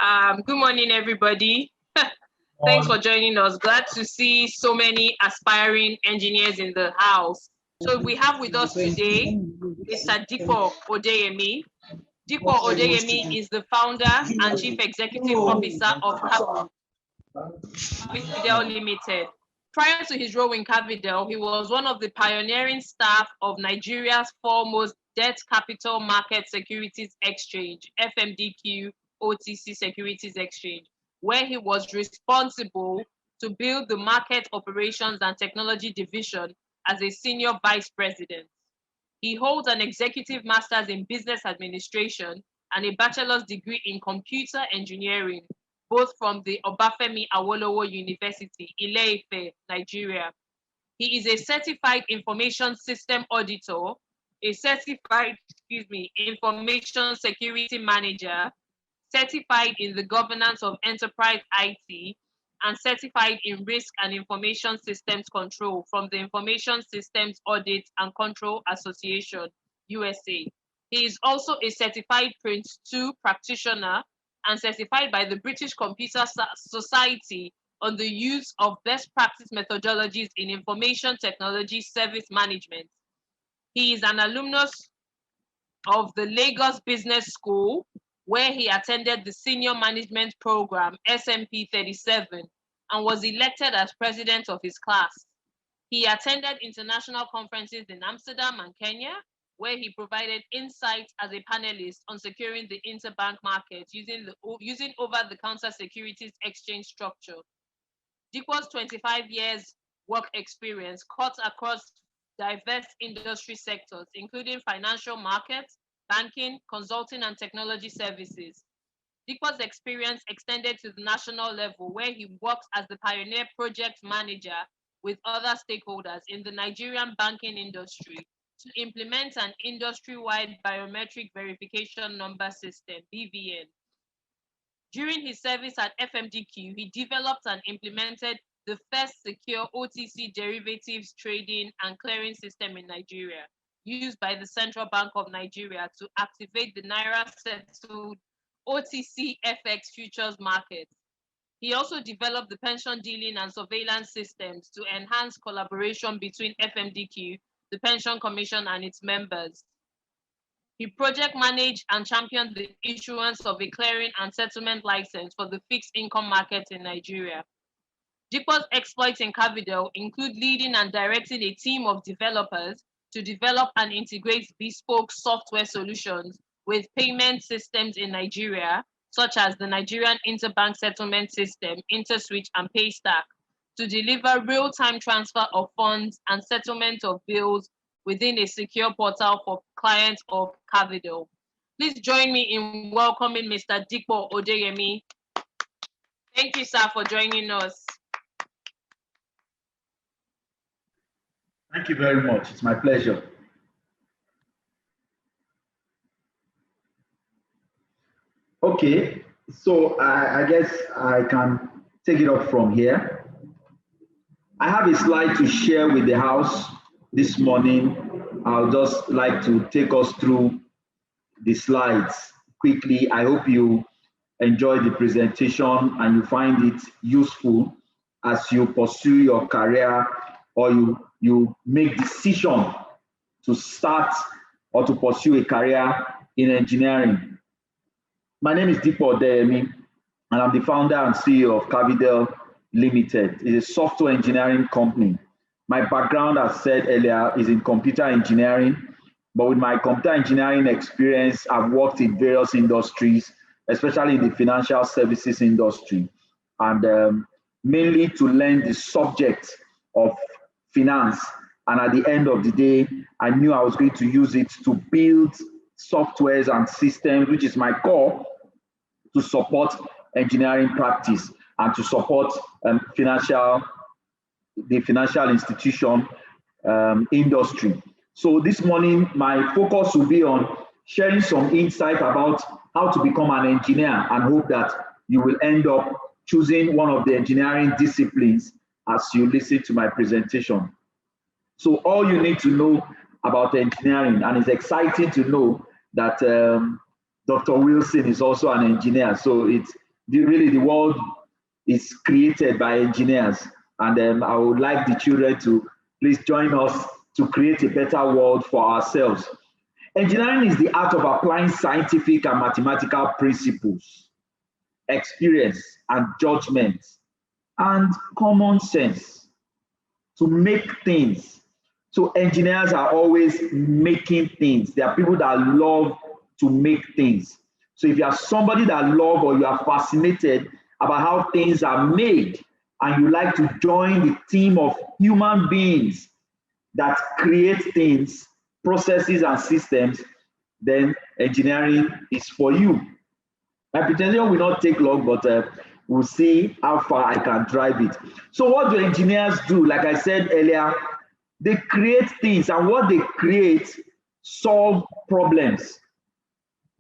Good morning, everybody. Thanks for joining us. Glad to see so many aspiring engineers in the house. So we have with us today Mr. Dipo Odeyemi. Dipo Odeyemi is the founder and chief executive officer of Cavidel Limited. Prior to his role in Cavidel, he was one of the pioneering staff of Nigeria's foremost debt capital market securities exchange, FMDQ OTC Securities Exchange, where he was responsible to build the market operations and technology division as a senior vice president. He holds an executive master's in business administration and a bachelor's degree in computer engineering, both from the Obafemi Awolowo University, Ile-Ife, Nigeria. He is a certified information system auditor, a certified, information security manager, certified in the governance of enterprise IT, and certified in risk and information systems control from the Information Systems Audit and Control Association, USA. He is also a certified Prince 2 practitioner and certified by the British Computer Society on the use of best practice methodologies in information technology service management. He is an alumnus of the Lagos Business School, where he attended the Senior Management Program, SMP 37, and was elected as president of his class. He attended international conferences in Amsterdam and Kenya, where he provided insights as a panelist on securing the interbank market using over-the-counter securities exchange structure. Dipo's 25 years work experience cuts across diverse industry sectors, including financial markets, banking, consulting, and technology services. Dipo's experience extended to the national level, where he works as the pioneer project manager with other stakeholders in the Nigerian banking industry to implement an industry-wide biometric verification number system, BVN. During his service at FMDQ, he developed and implemented the first secure OTC derivatives trading and clearing system in Nigeria, used by the Central Bank of Nigeria to activate the Naira-settled OTC FX futures market. He also developed the pension dealing and surveillance systems to enhance collaboration between FMDQ, the Pension Commission, and its members. He project managed and championed the issuance of a clearing and settlement license for the fixed income market in Nigeria. Dipo's exploits in Cavidel include leading and directing a team of developers to develop and integrate bespoke software solutions with payment systems in Nigeria, such as the Nigerian Interbank Settlement System, InterSwitch, and Paystack, to deliver real-time transfer of funds and settlement of bills within a secure portal for clients of Cavidel. Please join me in welcoming Mr. Dipo Odeyemi. Thank you, sir, for joining us. Thank you very much. It's my pleasure. Okay, so I guess I can take it up from here. I have a slide to share with the house this morning. I'll just like to take us through the slides quickly. I hope you enjoy the presentation and you find it useful as you pursue your career or you make decision to start or to pursue a career in engineering. My name is Dipo Odeyemi, and I'm the founder and CEO of Cavidel Limited. It's a software engineering company. My background, as said earlier, is in computer engineering, but with my computer engineering experience, I've worked in various industries, especially in the financial services industry, and mainly to learn the subject of finance. And at the end of the day, I knew I was going to use it to build softwares and systems, which is my core, to support engineering practice and to support the financial institution industry. So this morning, my focus will be on sharing some insight about how to become an engineer, and hope that you will end up choosing one of the engineering disciplines as you listen to my presentation. So all you need to know about engineering, and it's exciting to know that Dr. Wilson is also an engineer. So really the world is created by engineers. And I would like the children to please join us to create a better world for ourselves. Engineering is the art of applying scientific and mathematical principles, experience and judgment, and common sense to make things. So engineers are always making things. There are people that love to make things. So if you are somebody that love or you are fascinated about how things are made and you like to join the team of human beings that create things, processes and systems, then engineering is for you. My presentation will not take long, but we'll see how far I can drive it. So what do engineers do? Like I said earlier, they create things, and what they create solve problems.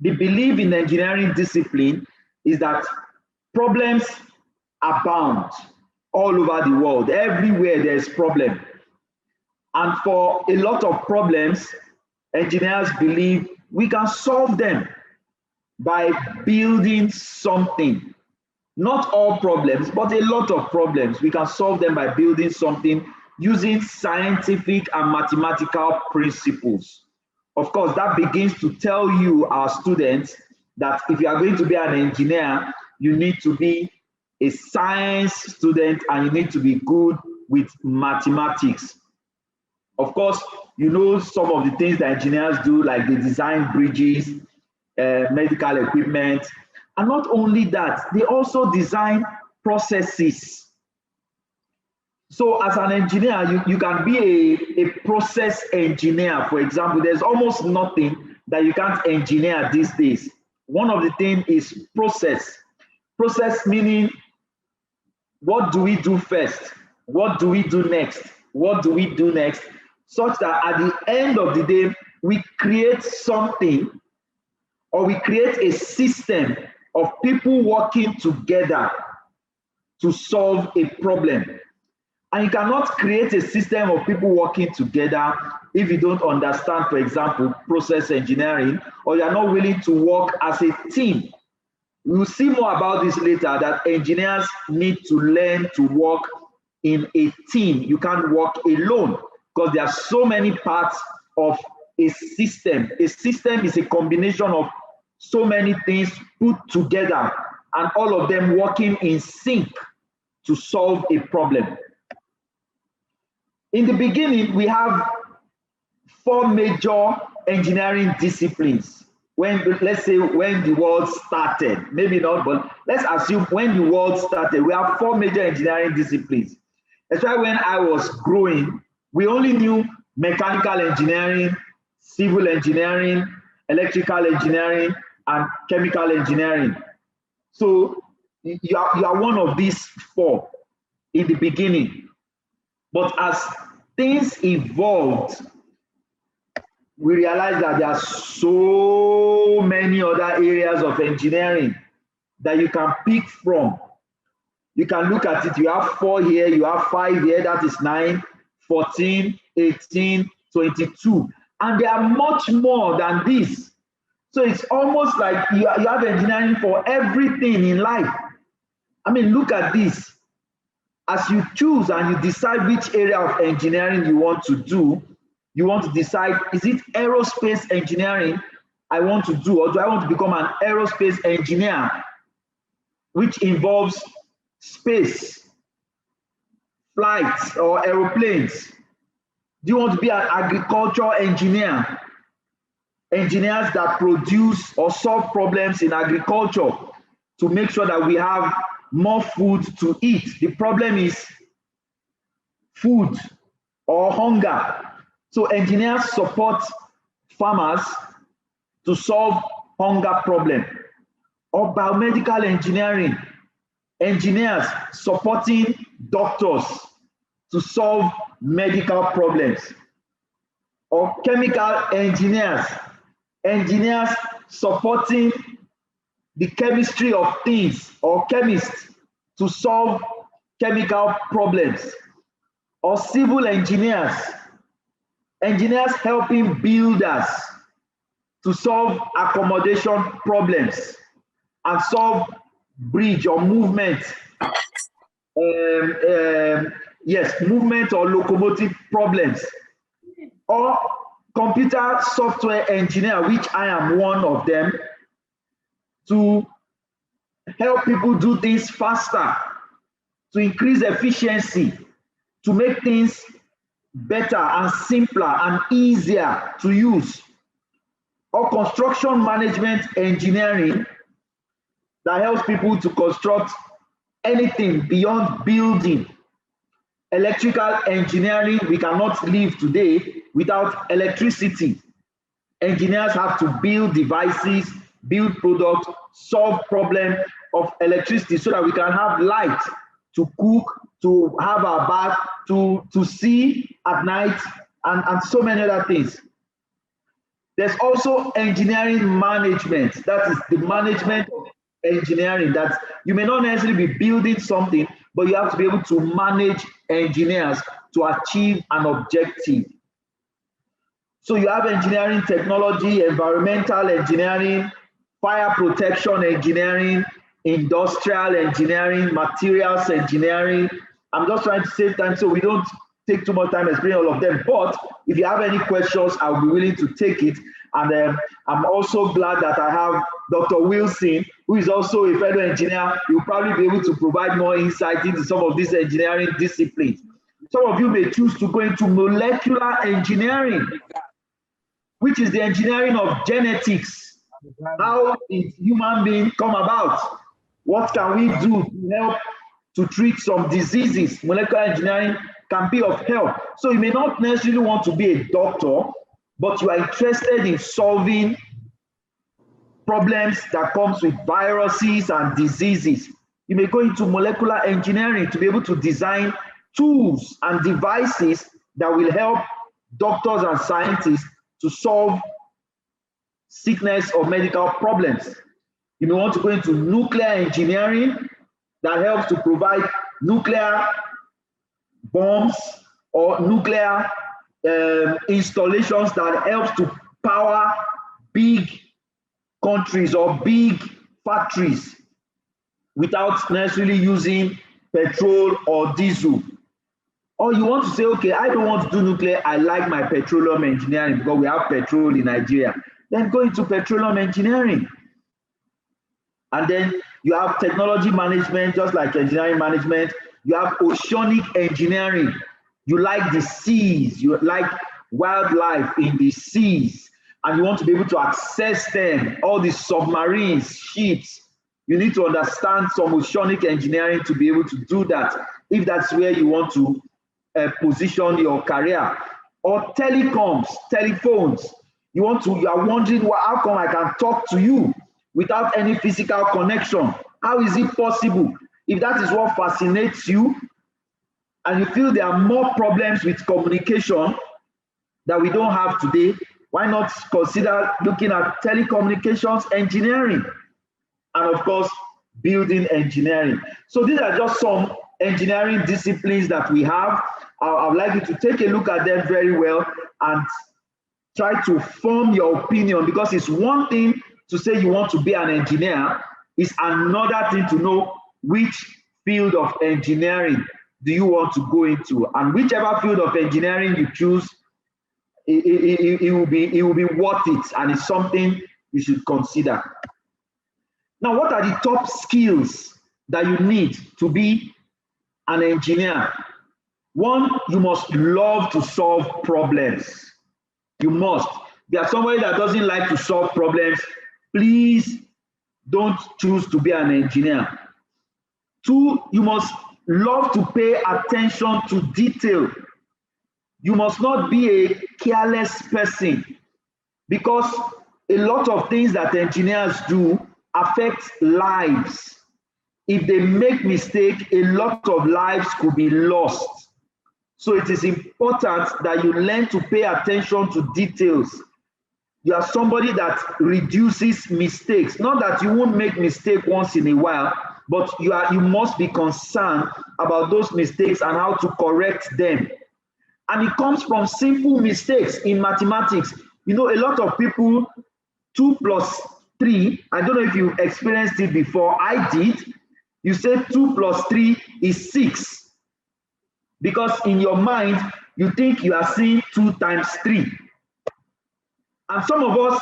The belief in engineering discipline is that problems abound all over the world. Everywhere there's problem. And for a lot of problems, engineers believe we can solve them by building something. Not all problems, but a lot of problems, we can solve them by building something using scientific and mathematical principles. Of course, that begins to tell you, our students, that if you are going to be an engineer, you need to be a science student and you need to be good with mathematics. Of course, you know some of the things that engineers do, like they design bridges, medical equipment, and not only that, they also design processes. So as an engineer, you can be a process engineer. For example, there's almost nothing that you can't engineer these days. One of the things is process. Process meaning, what do we do first? What do we do next? What do we do next? Such that at the end of the day, we create something, or we create a system of people working together to solve a problem. And you cannot create a system of people working together if you don't understand, for example, process engineering, or you are not willing to work as a team. We'll see more about this later, that engineers need to learn to work in a team. You can't work alone because there are so many parts of a system. A system is a combination of so many things put together and all of them working in sync to solve a problem. In the beginning, we have 4 major engineering disciplines. Let's say when the world started, maybe not, but let's assume when the world started, we have 4 major engineering disciplines. That's why when I was growing, we only knew mechanical engineering, civil engineering, electrical engineering, and chemical engineering. So you are one of these 4 in the beginning. But as things evolved, we realized that there are so many other areas of engineering that you can pick from. You can look at it, you have 4 here, you have 5 here, that is 9, 14, 18, 22. And there are much more than this. So it's almost like you have engineering for everything in life. I mean, look at this. As you choose and you decide which area of engineering you want to do, you want to decide, is it aerospace engineering I want to do, or do I want to become an aerospace engineer, which involves space, flights, or aeroplanes? Do you want to be an agricultural engineer? Engineers that produce or solve problems in agriculture to make sure that we have more food to eat. The problem is food or hunger. So engineers support farmers to solve hunger problem. Or biomedical engineering, engineers supporting doctors to solve medical problems. Or chemical engineers, engineers supporting the chemistry of things, or chemists to solve chemical problems. Or civil engineers, engineers helping builders to solve accommodation problems and solve bridge or movement, yes, movement or locomotive problems, or computer software engineer, which I am one of them, to help people do things faster, to increase efficiency, to make things better and simpler and easier to use, or construction management engineering that helps people to construct anything beyond building. Electrical engineering, we cannot live today without electricity. Engineers have to build devices, build products, solve problems of electricity so that we can have light to cook, to have our bath, to see at night, and so many other things. There's also engineering management. That is the management of engineering, that you may not necessarily be building something, but you have to be able to manage engineers to achieve an objective. So you have engineering technology, environmental engineering, fire protection engineering, industrial engineering, materials engineering. I'm just trying to save time so we don't take too much time explaining all of them. But if you have any questions, I'll be willing to take it. And I'm also glad that I have Dr. Wilson, who is also a fellow engineer. He'll probably be able to provide more insight into some of these engineering disciplines. Some of you may choose to go into molecular engineering, which is the engineering of genetics. How did human beings come about? What can we do to help to treat some diseases? Molecular engineering can be of help. So you may not necessarily want to be a doctor, but you are interested in solving problems that comes with viruses and diseases. You may go into molecular engineering to be able to design tools and devices that will help doctors and scientists to solve sickness or medical problems. You may want to go into nuclear engineering that helps to provide nuclear bombs or nuclear installations that helps to power big countries or big factories without necessarily using petrol or diesel. Or you want to say, okay, I don't want to do nuclear, I like my petroleum engineering because we have petrol in Nigeria. Then go into petroleum engineering. And then you have technology management, just like engineering management. You have oceanic engineering. You like the seas, you like wildlife in the seas, and you want to be able to access them, all these submarines, ships. You need to understand some oceanic engineering to be able to do that, if that's where you want to position your career. Or telecoms, telephones. You are wondering, well, how come I can talk to you without any physical connection? How is it possible? If that is what fascinates you, and you feel there are more problems with communication that we don't have today, why not consider looking at telecommunications engineering? And of course, building engineering. So these are just some engineering disciplines that we have. I would like you to take a look at them very well and try to form your opinion, because it's one thing to say you want to be an engineer, it's another thing to know which field of engineering do you want to go into. And whichever field of engineering you choose, it will be worth it, and it's something you should consider. Now, what are the top skills that you need to be an engineer? One, you must love to solve problems. You must. If you are somebody that doesn't like to solve problems, please don't choose to be an engineer. Two, you must love to pay attention to detail. You must not be a careless person, because a lot of things that engineers do affect lives. If they make mistake, a lot of lives could be lost. So it is important that you learn to pay attention to details. You are somebody that reduces mistakes. Not that you won't make mistake once in a while, but you must be concerned about those mistakes and how to correct them. And it comes from simple mistakes in mathematics. You know, a lot of people, 2 plus 3, I don't know if you've experienced it before, I did. You say 2 plus 3 is 6. Because in your mind, you think you are seeing 2 times 3. And some of us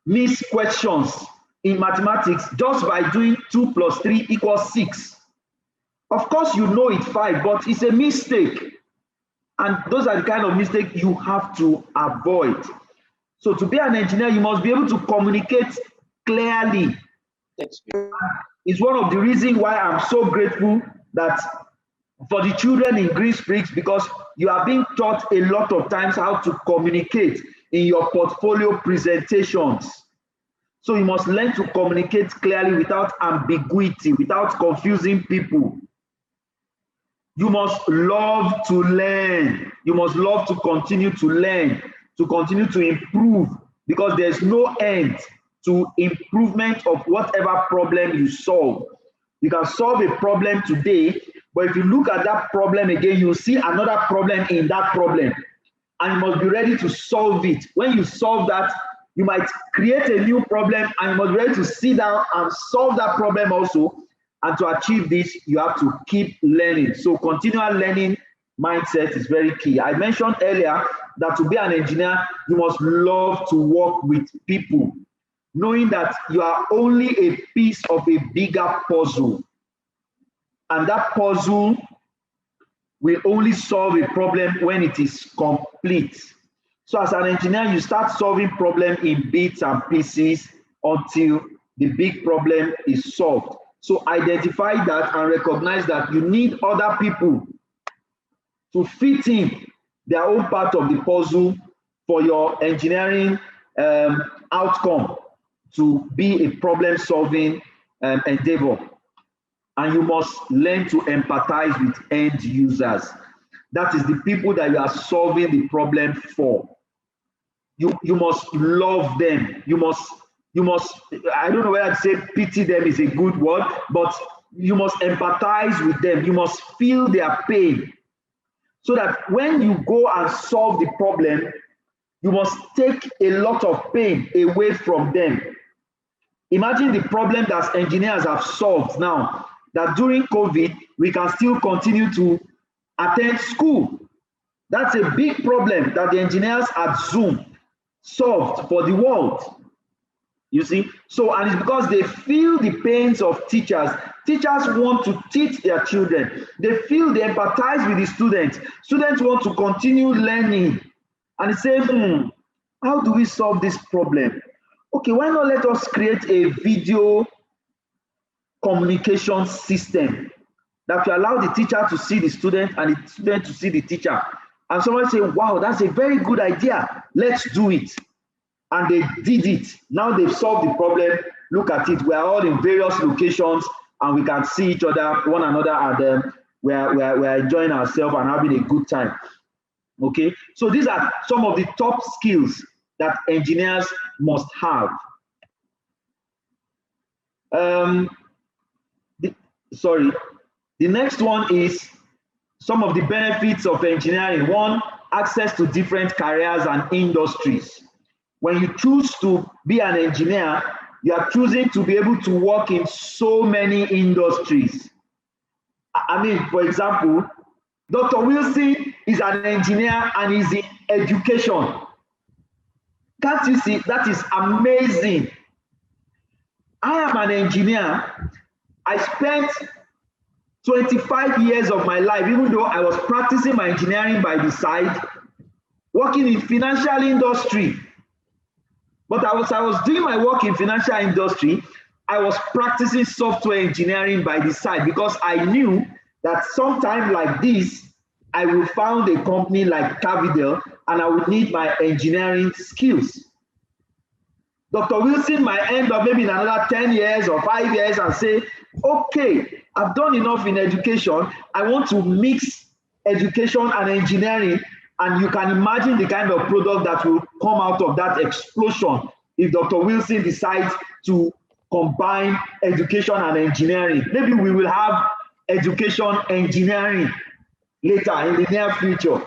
miss questions in mathematics just by doing 2 plus 3 equals 6. Of course, you know it's 5, but it's a mistake. And those are the kind of mistakes you have to avoid. So to be an engineer, you must be able to communicate clearly. It's one of the reasons why I'm so grateful that for the children in Green Springs, because you are being taught a lot of times how to communicate in your portfolio presentations. So you must learn to communicate clearly without ambiguity, without confusing people. You must love to learn. You must love to continue to learn, to continue to improve, because there's no end to improvement of whatever problem you solve. You can solve a problem today, but if you look at that problem again, you'll see another problem in that problem, and you must be ready to solve it. When you solve that, you might create a new problem, and you must be ready to sit down and solve that problem also. And to achieve this, you have to keep learning. So continual learning mindset is very key. I mentioned earlier that to be an engineer, you must love to work with people, knowing that you are only a piece of a bigger puzzle. And that puzzle will only solve a problem when it is complete. So as an engineer, you start solving problems in bits and pieces until the big problem is solved. So identify that and recognize that you need other people to fit in their own part of the puzzle for your engineering outcome to be a problem-solving endeavor. And you must learn to empathize with end users. That is the people that you are solving the problem for. You must love them. You must, I don't know whether to say pity them is a good word, but you must empathize with them. You must feel their pain, so that when you go and solve the problem, you must take a lot of pain away from them. Imagine the problem that engineers have solved now, that during COVID, we can still continue to attend school. That's a big problem that the engineers at Zoom solved for the world. You see, so, and it's because they feel the pains of teachers. Teachers want to teach their children. They feel, they empathize with the students. Students want to continue learning. And they say, how do we solve this problem? Okay, why not let us create a video communication system that will allow the teacher to see the student and the student to see the teacher. And someone say, wow, that's a very good idea. Let's do it. And they did it. Now they've solved the problem. Look at it. We are all in various locations and we can see each other, one another, and we are enjoying ourselves and having a good time. Okay, so these are some of the top skills that engineers must have. The next one is some of the benefits of engineering. One, access to different careers and industries. When you choose to be an engineer, you are choosing to be able to work in so many industries. I mean, for example, Dr. Wilson is an engineer and is in education. Can't you see? That is amazing. I am an engineer. I spent 25 years of my life, even though I was practicing my engineering by the side, working in financial industry. But I was doing my work in financial industry, I was practicing software engineering by the side, because I knew that sometime like this, I will found a company like Cavidel and I would need my engineering skills. Dr. Wilson might end up maybe in another 10 years or 5 years and say, okay, I've done enough in education. I want to mix education and engineering. And you can imagine the kind of product that will come out of that explosion if Dr. Wilson decides to combine education and engineering. Maybe we will have education engineering later in the near future.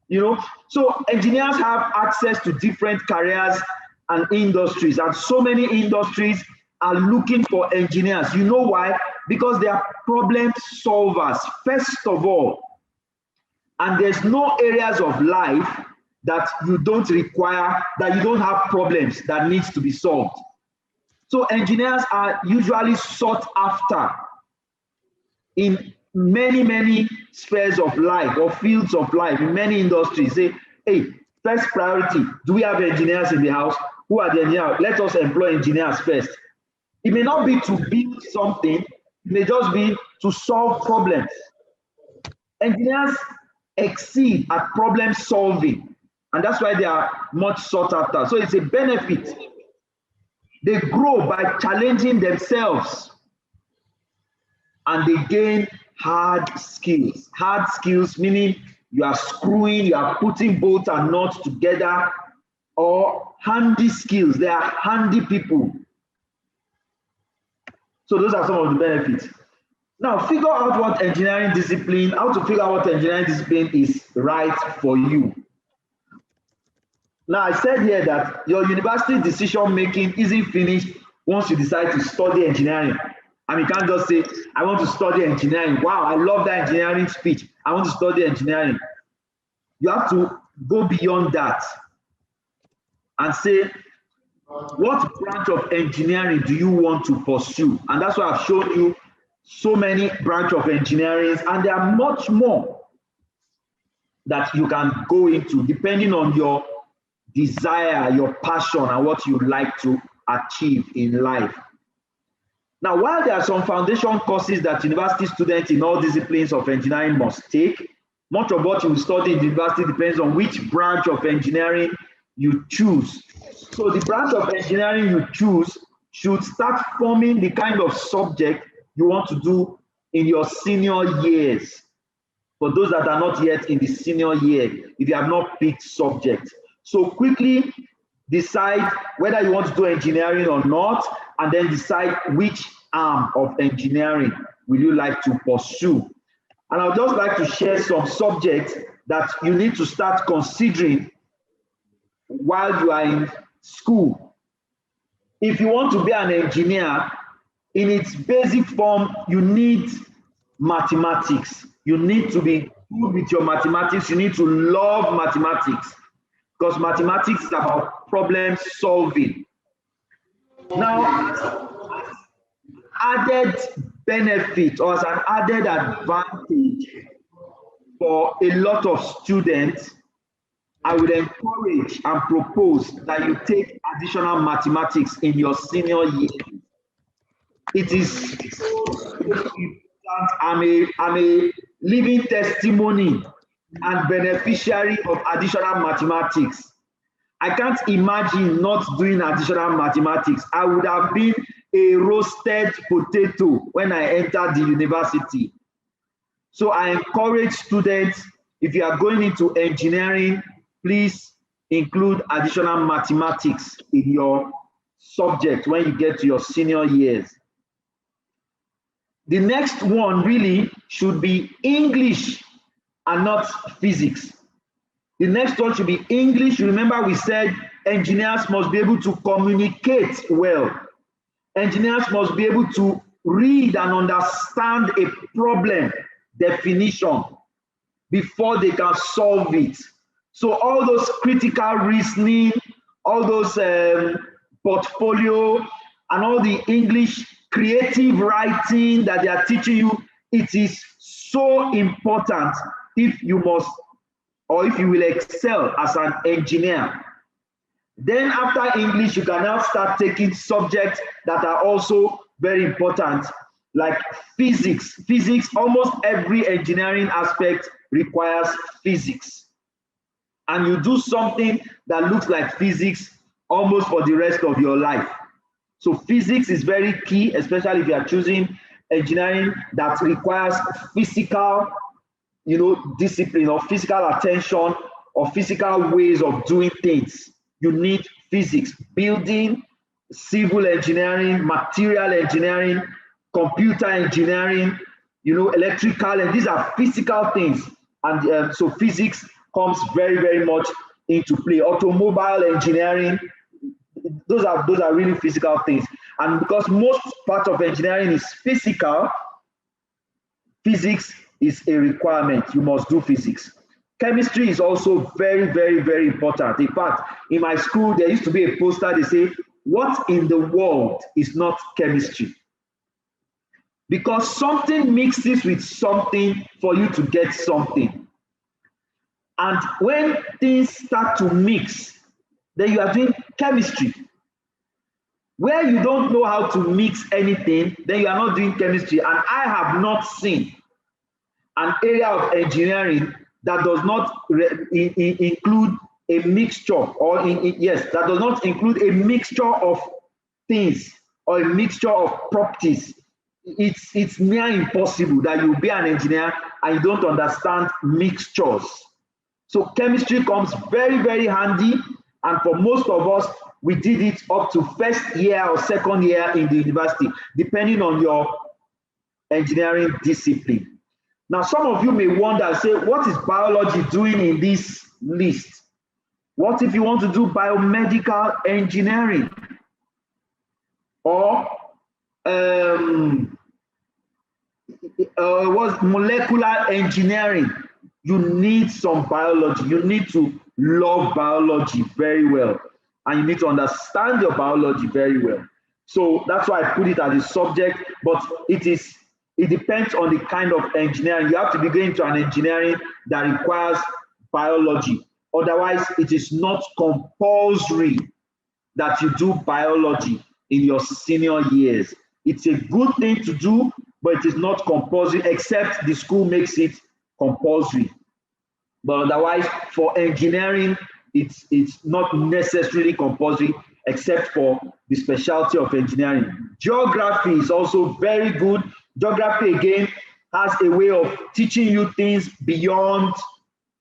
You know, so engineers have access to different careers and industries, and so many industries are looking for engineers. You know why? Because they are problem solvers, first of all. And there's no areas of life that you don't require, that you don't have problems that needs to be solved. So engineers are usually sought after in many spheres of life or fields of life, in many industries. Say, hey, first priority, do we have engineers in the house? Who are the engineers? Let us employ engineers first. It may not be to build something, it may just be to solve problems. Engineers exceed at problem solving, and that's why they are much sought after. So it's a benefit. They grow by challenging themselves, and they gain hard skills. Hard skills meaning you are screwing, you are putting bolts and nuts together, or handy skills. They are handy people. So those are some of the benefits. Now, figure out what engineering discipline, how to figure out what engineering discipline is right for you. Now, I said here that your university decision making isn't finished once you decide to study engineering. And you can't just say, I want to study engineering. Wow, I love that engineering speech. I want to study engineering. You have to go beyond that and say, what branch of engineering do you want to pursue? And that's why I've shown you so many branches of engineering, and there are much more that you can go into depending on your desire, your passion, and what you like to achieve in life. Now, while there are some foundation courses that university students in all disciplines of engineering must take, much of what you will study in the university depends on which branch of engineering you choose. So the branch of engineering you choose should start forming the kind of subject you want to do in your senior years. For those that are not yet in the senior year, if you have not picked subject. So quickly decide whether you want to do engineering or not, and then decide which arm of engineering will you like to pursue. And I would just like to share some subjects that you need to start considering while you are in school. If you want to be an engineer, in its basic form, you need mathematics. You need to be good with your mathematics. You need to love mathematics, because mathematics is about problem solving. Now, added benefit or as an added advantage for a lot of students, I would encourage and propose that you take additional mathematics in your senior year. It is important. I'm a living testimony and beneficiary of additional mathematics. I can't imagine not doing additional mathematics. I would have been a roasted potato when I entered the university. So I encourage students, if you are going into engineering, please include additional mathematics in your subject when you get to your senior years. The next one really should be English and not physics. The next one should be English. Remember, we said engineers must be able to communicate well. Engineers must be able to read and understand a problem definition before they can solve it. So all those critical reasoning, all those portfolio, and all the English creative writing that they are teaching you, it is so important if you must, or if you will excel as an engineer. Then after English, you can now start taking subjects that are also very important, like physics. Physics, almost every engineering aspect requires physics. And you do something that looks like physics almost for the rest of your life. So physics is very key, especially if you are choosing engineering that requires physical, discipline or physical attention or physical ways of doing things. You need physics, building, civil engineering, material engineering, computer engineering, electrical, and these are physical things. And so physics comes very, very much into play. Automobile engineering, those are really physical things. And because most part of engineering is physical, physics is a requirement. You must do physics. Chemistry is also very, very, very important. In fact, in my school, there used to be a poster, they say, what in the world is not chemistry? Because something mixes with something for you to get something. And when things start to mix, then you are doing chemistry. Where you don't know how to mix anything, then you are not doing chemistry. And I have not seen an area of engineering that does not include a mixture, or yes, that does not include a mixture of things or a mixture of properties. It's near impossible that you be an engineer and you don't understand mixtures. So chemistry comes very, very handy, and for most of us, we did it up to first year or second year in the university, depending on your engineering discipline. Now, some of you may wonder, say, what is biology doing in this list? What if you want to do biomedical engineering or what's molecular engineering? You need some biology. You need to love biology very well, and you need to understand your biology very well. So that's why I put it as a subject, but it depends on the kind of engineering. You have to be going to an engineering that requires biology. Otherwise, it is not compulsory that you do biology in your senior years. It's a good thing to do, but it is not compulsory, except the school makes it compulsory. But otherwise, for engineering, it's not necessarily compulsory, except for the specialty of engineering. Geography is also very good. Geography, again, has a way of teaching you things beyond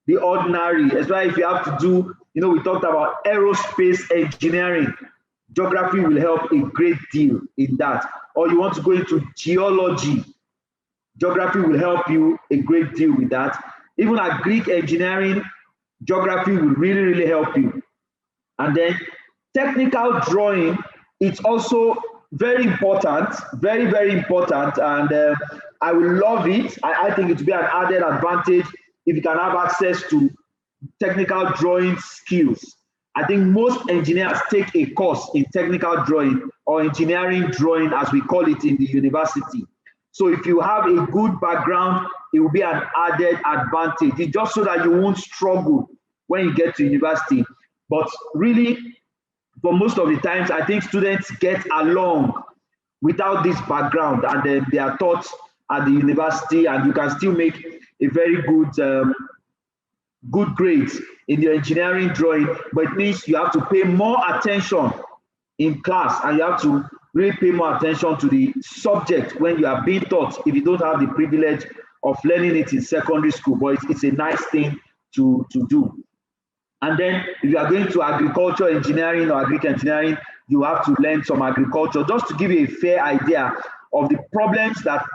the ordinary. That's why if you have to do, we talked about aerospace engineering. Geography will help a great deal in that. Or you want to go into geology, geography will help you a great deal with that. Even at Greek engineering, geography will really, really help you. And then technical drawing, it's also very important, very, very important. And I will love it. I think it will be an added advantage if you can have access to technical drawing skills. I think most engineers take a course in technical drawing or engineering drawing, as we call it in the university. So if you have a good background, it will be an added advantage. It's just so that you won't struggle when you get to university. But really, for most of the times, I think students get along without this background, and then they are taught at the university, and you can still make a very good grades in your engineering drawing, but it means you have to pay more attention in class, and you have to really pay more attention to the subject when you are being taught, if you don't have the privilege of learning it in secondary school. But it's a nice thing to do. And then if you are going to agriculture engineering or agric engineering, you have to learn some agriculture, just to give you a fair idea of the problems that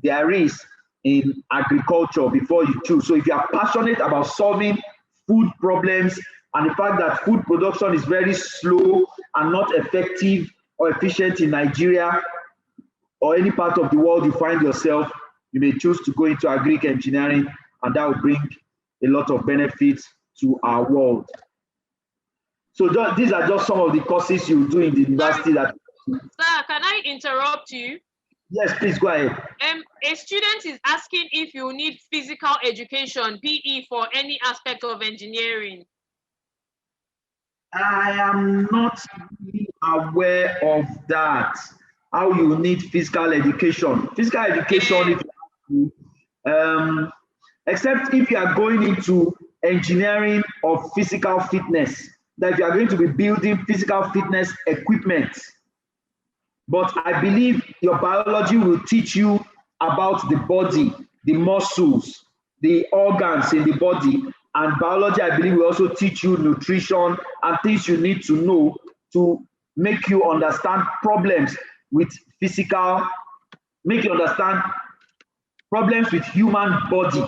there is in agriculture before you choose. So if you are passionate about solving food problems and the fact that food production is very slow and not effective or efficient in Nigeria or any part of the world you find yourself, you may choose to go into agric engineering, and that will bring a lot of benefits to our world. So these are just some of the courses you do in the university. That. Sir, can I interrupt you? Yes, please go ahead. A student is asking if you need physical education, PE, for any aspect of engineering. I am not really aware of that. How you need physical education. Physical education, except if you are going into engineering of physical fitness, that you are going to be building physical fitness equipment. But I believe your biology will teach you about the body, the muscles, the organs in the body. And biology, I believe, will also teach you nutrition and things you need to know to make you understand problems with physical, make you understand problems with human body.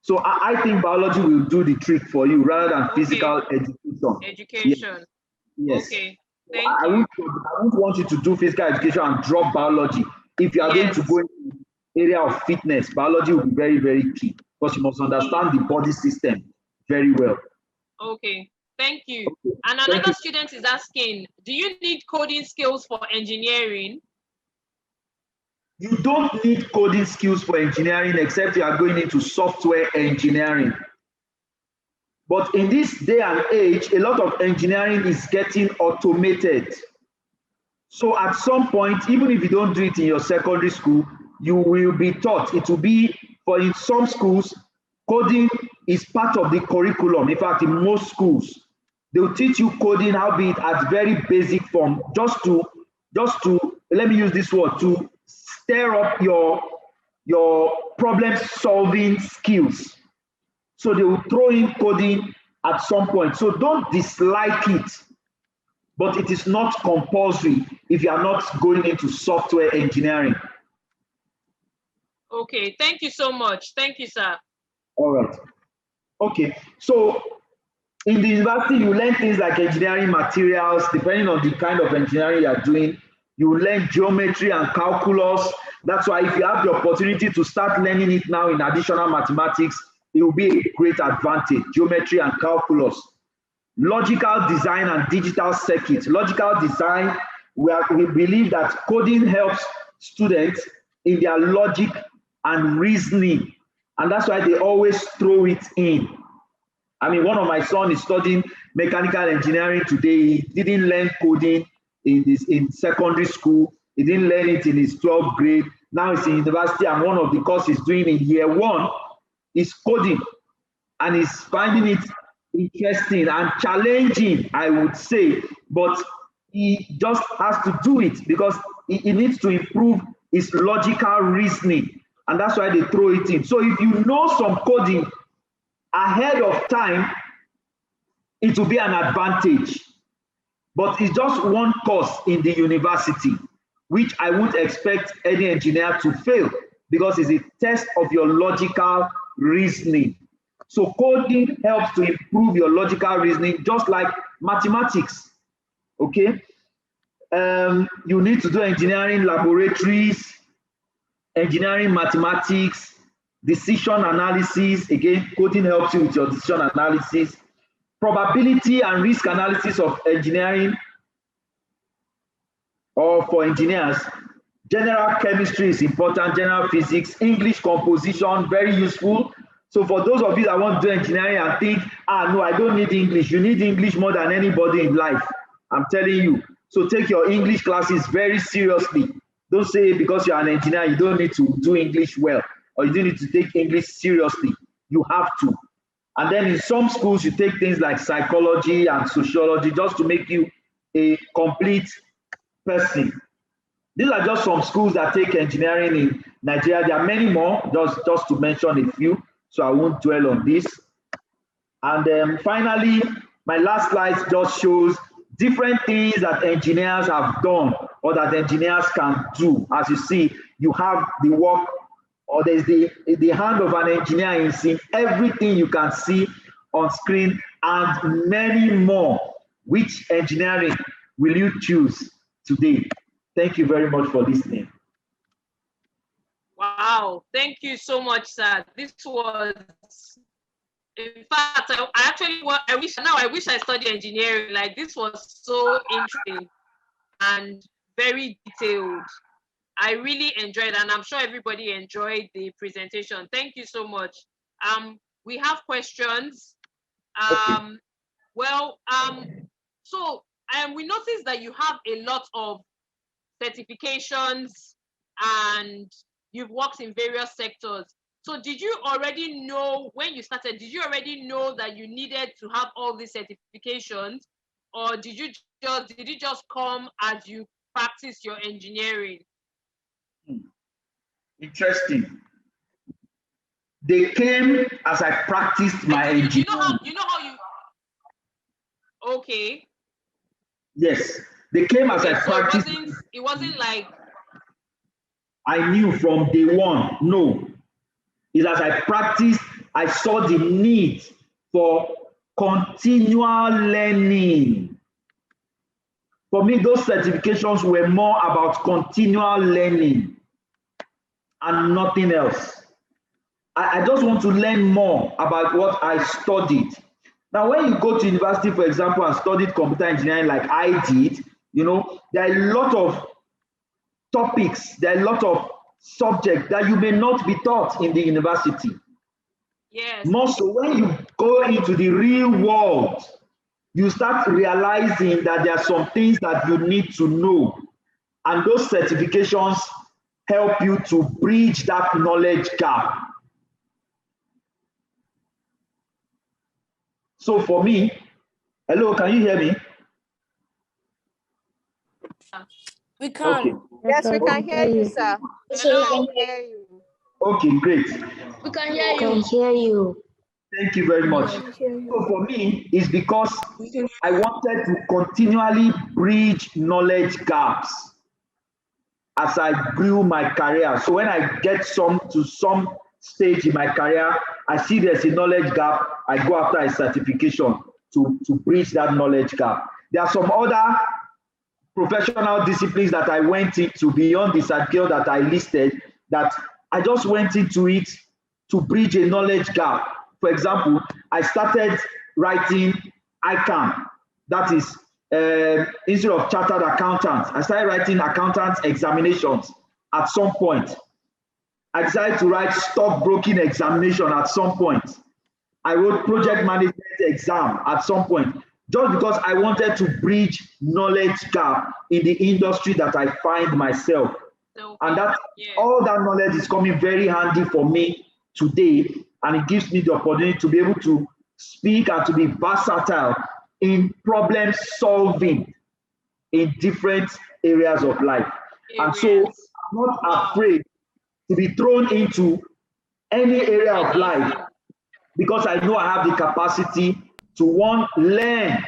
So I think biology will do the trick for you rather than physical education. Education. Yes. Okay. Thank I you. won't want you to do physical education and drop biology. If you are going to go into the area of fitness, biology will be very, very key because you must understand the body system very well. Okay. Thank you. Okay. And Thank another you. student is asking, do you need coding skills for engineering? You don't need coding skills for engineering except you are going into software engineering. But in this day and age, a lot of engineering is getting automated. So at some point, even if you don't do it in your secondary school, you will be taught. It will be, for in some schools, coding is part of the curriculum. In fact, in most schools, they will teach you coding, albeit at very basic form, just to let me use this word, to stir up your problem solving skills. So they will throw in coding at some point. So don't dislike it, but it is not compulsory if you are not going into software engineering. Okay, thank you so much. Thank you, sir. All right. Okay, so in the university, you learn things like engineering materials, depending on the kind of engineering you are doing. You learn geometry and calculus. That's why if you have the opportunity to start learning it now in additional mathematics, it will be a great advantage, geometry and calculus. Logical design and digital circuits. Logical design, we believe that coding helps students in their logic and reasoning. And that's why they always throw it in. I mean, one of my sons is studying mechanical engineering today. He didn't learn coding in secondary school. He didn't learn it in his 12th grade. Now he's in university, and one of the courses he's doing in year one is coding. And he's finding it interesting and challenging, I would say. But he just has to do it because he needs to improve his logical reasoning. And that's why they throw it in. So if you know some coding ahead of time, it will be an advantage. But it's just one course in the university, which I wouldn't expect any engineer to fail because it's a test of your logical reasoning. So coding helps to improve your logical reasoning, just like mathematics. Okay? You need to do engineering laboratories, engineering mathematics, decision analysis. Again, coding helps you with your decision analysis. Probability and risk analysis of engineering or for engineers. General chemistry is important, general physics, English composition, very useful. So for those of you that want to do engineering and think, no, I don't need English. You need English more than anybody in life. I'm telling you. So take your English classes very seriously. Don't say because you're an engineer, you don't need to do English well, or you don't need to take English seriously. You have to. And then in some schools, you take things like psychology and sociology just to make you a complete person. These are just some schools that take engineering in Nigeria. There are many more, just to mention a few, so I won't dwell on this. And then finally, my last slide just shows different things that engineers have done or that engineers can do. As you see, you have the work, or there's the hand of an engineer in everything you can see on screen and many more. Which engineering will you choose today? Thank you very much for listening. Wow, thank you so much, sir. This was, in fact, I wish I studied engineering. Like, this was so interesting and very detailed. I really enjoyed, and I'm sure everybody enjoyed the presentation. Thank you so much. We have questions. So we noticed that you have a lot of certifications and you've worked in various sectors. So did you already know when you started, did you already know that you needed to have all these certifications, or did it just come as you practice your engineering? Interesting. They came as I practiced my engineering. You know how you okay. Yes, they came as I practiced. It wasn't like I knew from day one. No, it's as I practiced, I saw the need for continual learning. For me, those certifications were more about continual learning and nothing else. I just want to learn more about what I studied. Now, when you go to university, for example, and studied computer engineering like I did, you know, there are a lot of topics, there are a lot of subjects that you may not be taught in the university. Yes. More so when you go into the real world, you start realizing that there are some things that you need to know. And those certifications help you to bridge that knowledge gap. So for me, hello, can you hear me? We can. Okay. Yes, we can hear you, sir. Hello. We can hear you. Okay, great. We can hear you. Thank you very much. So for me, it's because I wanted to continually bridge knowledge gaps as I grew my career. So when I get to some stage in my career, I see there's a knowledge gap, I go after a certification to bridge that knowledge gap. There are some other professional disciplines that I went into beyond the certificate that I listed, that I just went into it to bridge a knowledge gap. For example, I started writing ICANN, that is Institute of Chartered Accountants. I started writing accountant examinations at some point. I decided to write stockbroking examination at some point. I wrote project management exam at some point, just because I wanted to bridge knowledge gap in the industry that I find myself. And that all that knowledge is coming very handy for me today, and it gives me the opportunity to be able to speak and to be versatile in problem solving in different areas of life. And so I'm not afraid to be thrown into any area of life, because I know I have the capacity to, one, learn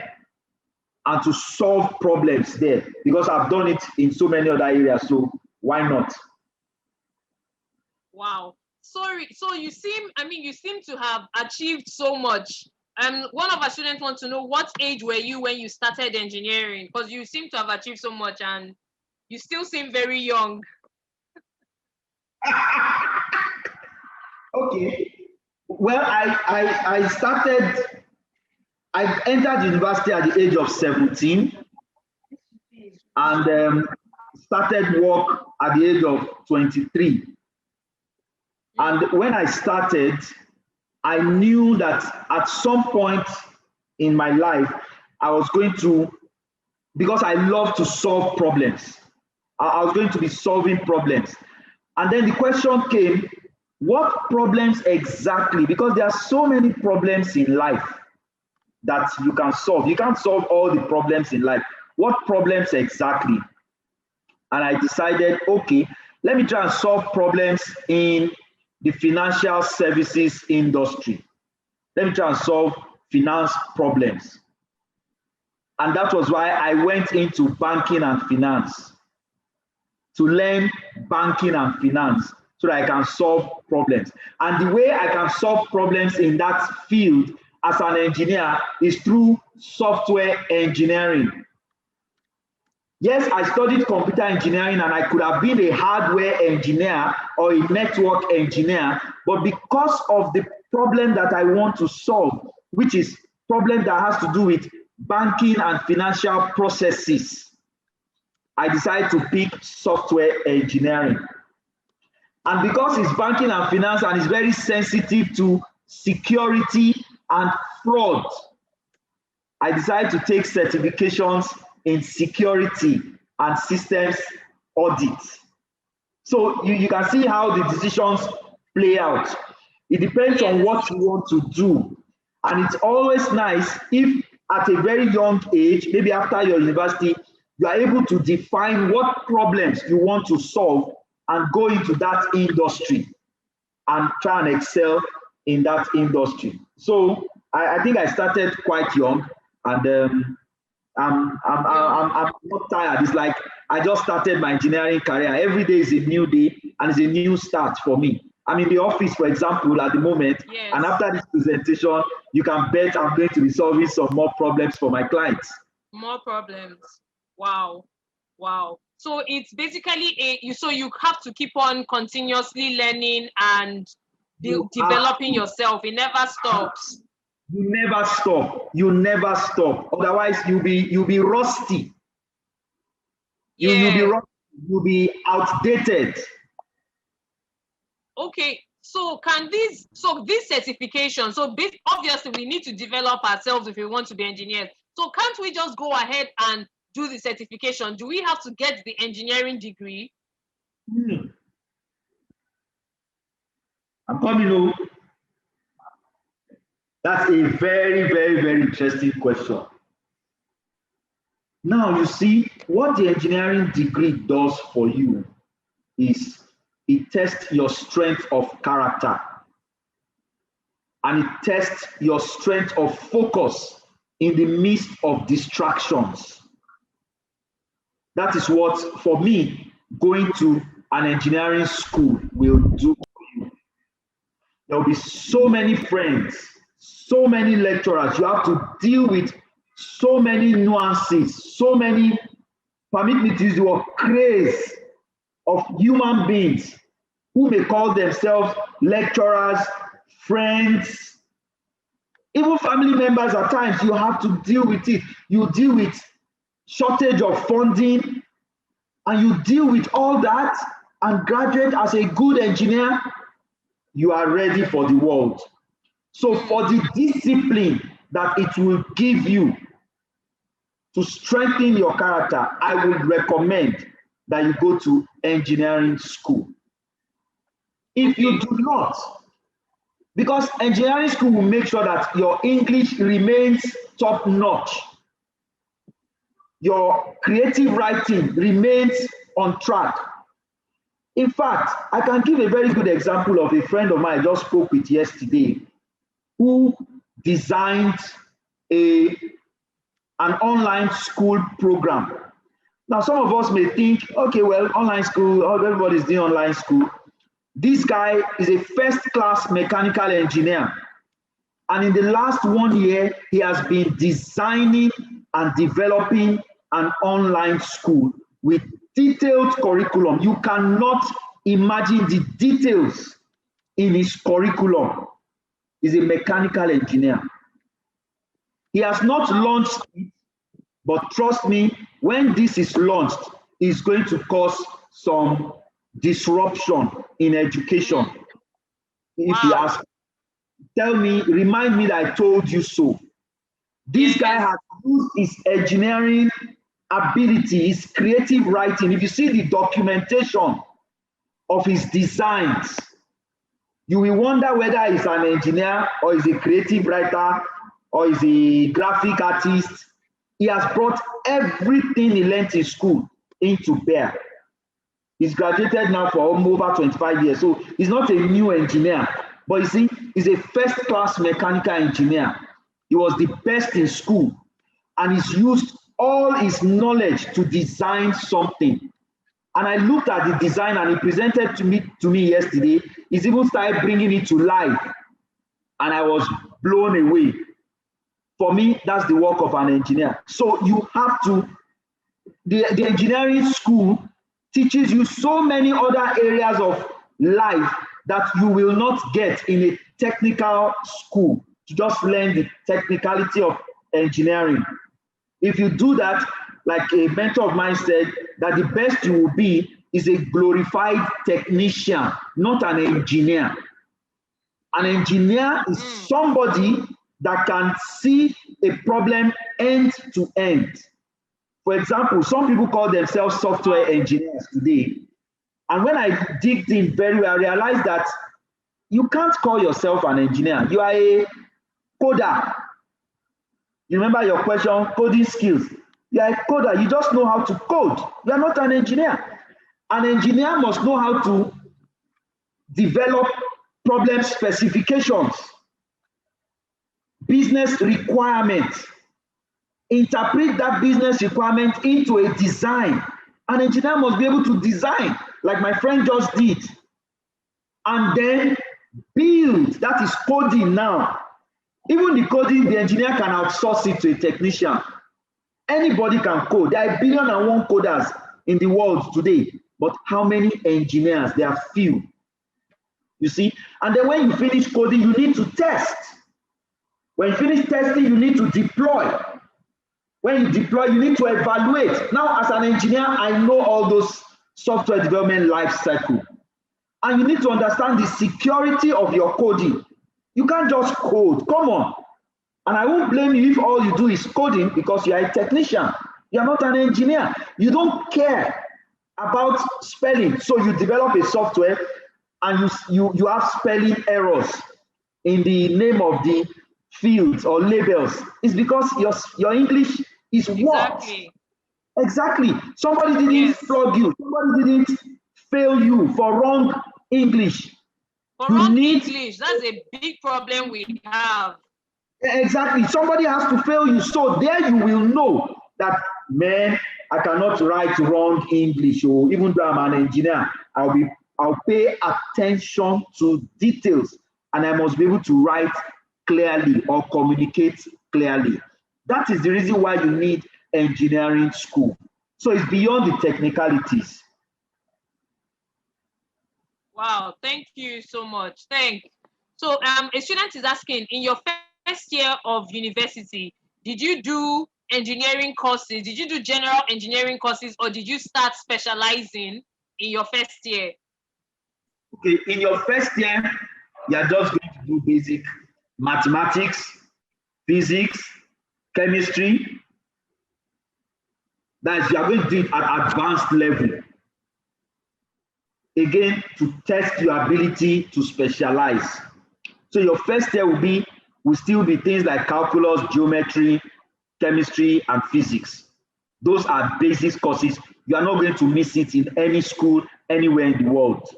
and to solve problems there, because I've done it in so many other areas. So why not? Wow. Sorry. So you seem to have achieved so much. One of our students wants to know, what age were you when you started engineering? Because you seem to have achieved so much and you still seem very young. Okay. Well, I entered university at the age of 17 and started work at the age of 23. And when I started, I knew that at some point in my life, I was going to, because I love to solve problems, I was going to be solving problems. And then the question came, what problems exactly? Because there are so many problems in life that you can solve. You can't solve all the problems in life. What problems exactly? And I decided, okay, let me try and solve problems in the financial services industry. Let me try and solve finance problems. And that was why I went into banking and finance, to learn banking and finance so that I can solve problems. And the way I can solve problems in that field as an engineer is through software engineering. Yes, I studied computer engineering and I could have been a hardware engineer or a network engineer, but because of the problem that I want to solve, which is problem that has to do with banking and financial processes, I decided to pick software engineering. And because it's banking and finance and it's very sensitive to security and fraud, I decided to take certifications in security and systems audit. So you can see how the decisions play out. It depends on what you want to do. And it's always nice if at a very young age, maybe after your university, you are able to define what problems you want to solve and go into that industry and try and excel in that industry. So I think I started quite young, and I'm not tired. It's like I just started my engineering career. Every day is a new day and it's a new start for me. I'm in the office, for example, at the moment, and after this presentation, you can bet I'm going to be solving some more problems for my clients. More problems. Wow. Wow. So it's basically so you have to keep on continuously learning and developing yourself. It never stops. You never stop. You never stop. Otherwise, you'll be rusty. You'll be rusty. You'll be outdated. Okay. So this certification, obviously we need to develop ourselves if we want to be engineers. So can't we just go ahead and do the certification? Do we have to get the engineering degree? I'm coming over. That's a very, very, very interesting question. Now, you see, what the engineering degree does for you is it tests your strength of character and it tests your strength of focus in the midst of distractions. That is what, for me, going to an engineering school will do for you. There will be so many friends, so many lecturers. You have to deal with so many nuances, so many, permit me to use the word, craze of human beings who may call themselves lecturers, friends, even family members. At times you have to deal with it. You deal with shortage of funding and you deal with all that and graduate as a good engineer, you are ready for the world. So for the discipline that it will give you to strengthen your character, I would recommend that you go to engineering school. If you do not, because engineering school will make sure that your English remains top notch, your creative writing remains on track. In fact, I can give a very good example of a friend of mine I just spoke with yesterday who designed an online school program. Now, some of us may think, okay, well, online school, everybody's doing online school. This guy is a first-class mechanical engineer. And in the last 1 year, he has been designing and developing an online school with detailed curriculum. You cannot imagine the details in his curriculum. He's a mechanical engineer. He has not launched it, but trust me, when this is launched, it's going to cause some disruption in education. If you ask, tell me, remind me that I told you so. This guy has used his engineering ability, his creative writing. If you see the documentation of his designs, you will wonder whether he's an engineer or he's a creative writer or he's a graphic artist. He has brought everything he learned in school into bear. He's graduated now for over 25 years. So he's not a new engineer, but you see, he's a first-class mechanical engineer. He was the best in school, and he's used all his knowledge to design something. And I looked at the design, and he presented to me yesterday. He's even started bringing it to life, and I was blown away. For me, that's the work of an engineer. So you have to, the engineering school teaches you so many other areas of life that you will not get in a technical school to just learn the technicality of engineering. If you do that, like a mentor of mine said, that the best you will be is a glorified technician, not an engineer. An engineer is somebody that can see a problem end to end. For example, some people call themselves software engineers today. And when I digged in very well, I realized that you can't call yourself an engineer. You are a coder. You remember your question, coding skills. You are a coder. You just know how to code. You are not an engineer. An engineer must know how to develop problem specifications, business requirements, interpret that business requirement into a design. An engineer must be able to design, like my friend just did, and then build. That is coding now. Even the coding, the engineer can outsource it to a technician. Anybody can code. There are 1,000,000,001 coders in the world today, but how many engineers? There are few. You see? And then when you finish coding, you need to test. When you finish testing, you need to deploy. When you deploy, you need to evaluate. Now, as an engineer, I know all those software development life cycle. And you need to understand the security of your coding. You can't just code. Come on. And I won't blame you if all you do is coding because you are a technician. You are not an engineer. You don't care about spelling. So you develop a software and you have spelling errors in the name of the fields or labels. It's because your English is what? Exactly. Somebody didn't flog you. Somebody didn't fail you for wrong English. For wrong English, that's a big problem we have. Exactly. Somebody has to fail you. So there you will know that, man, I cannot write wrong English. Or even though I'm an engineer, I'll pay attention to details and I must be able to write clearly or communicate clearly. That is the reason why you need engineering school. So it's beyond the technicalities. Wow, thank you so much. So a student is asking, in your first year of university, did you do engineering courses? Did you do general engineering courses, or did you start specializing in your first year? Okay, in your first year, you're just going to do basic mathematics, physics, chemistry. That is, you are going to do it at advanced level. Again, to test your ability to specialize. So your first year will still be things like calculus, geometry, chemistry, and physics. Those are basic courses. You are not going to miss it in any school, anywhere in the world.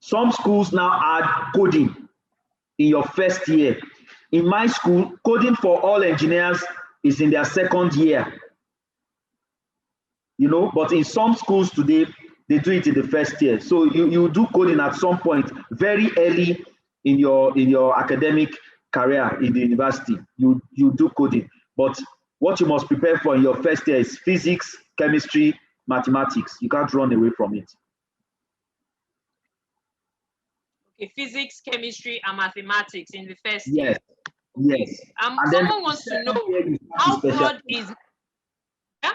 Some schools now add coding in your first year. In my school, coding for all engineers is in their second year. You know, but in some schools today, they do it in the first year. So you do coding at some point very early in your academic career in the university. You do coding. But what you must prepare for in your first year is physics, chemistry, mathematics. You can't run away from it. Okay, physics, chemistry, and mathematics in the first year. Yes. Someone wants to know how broad is. Yeah?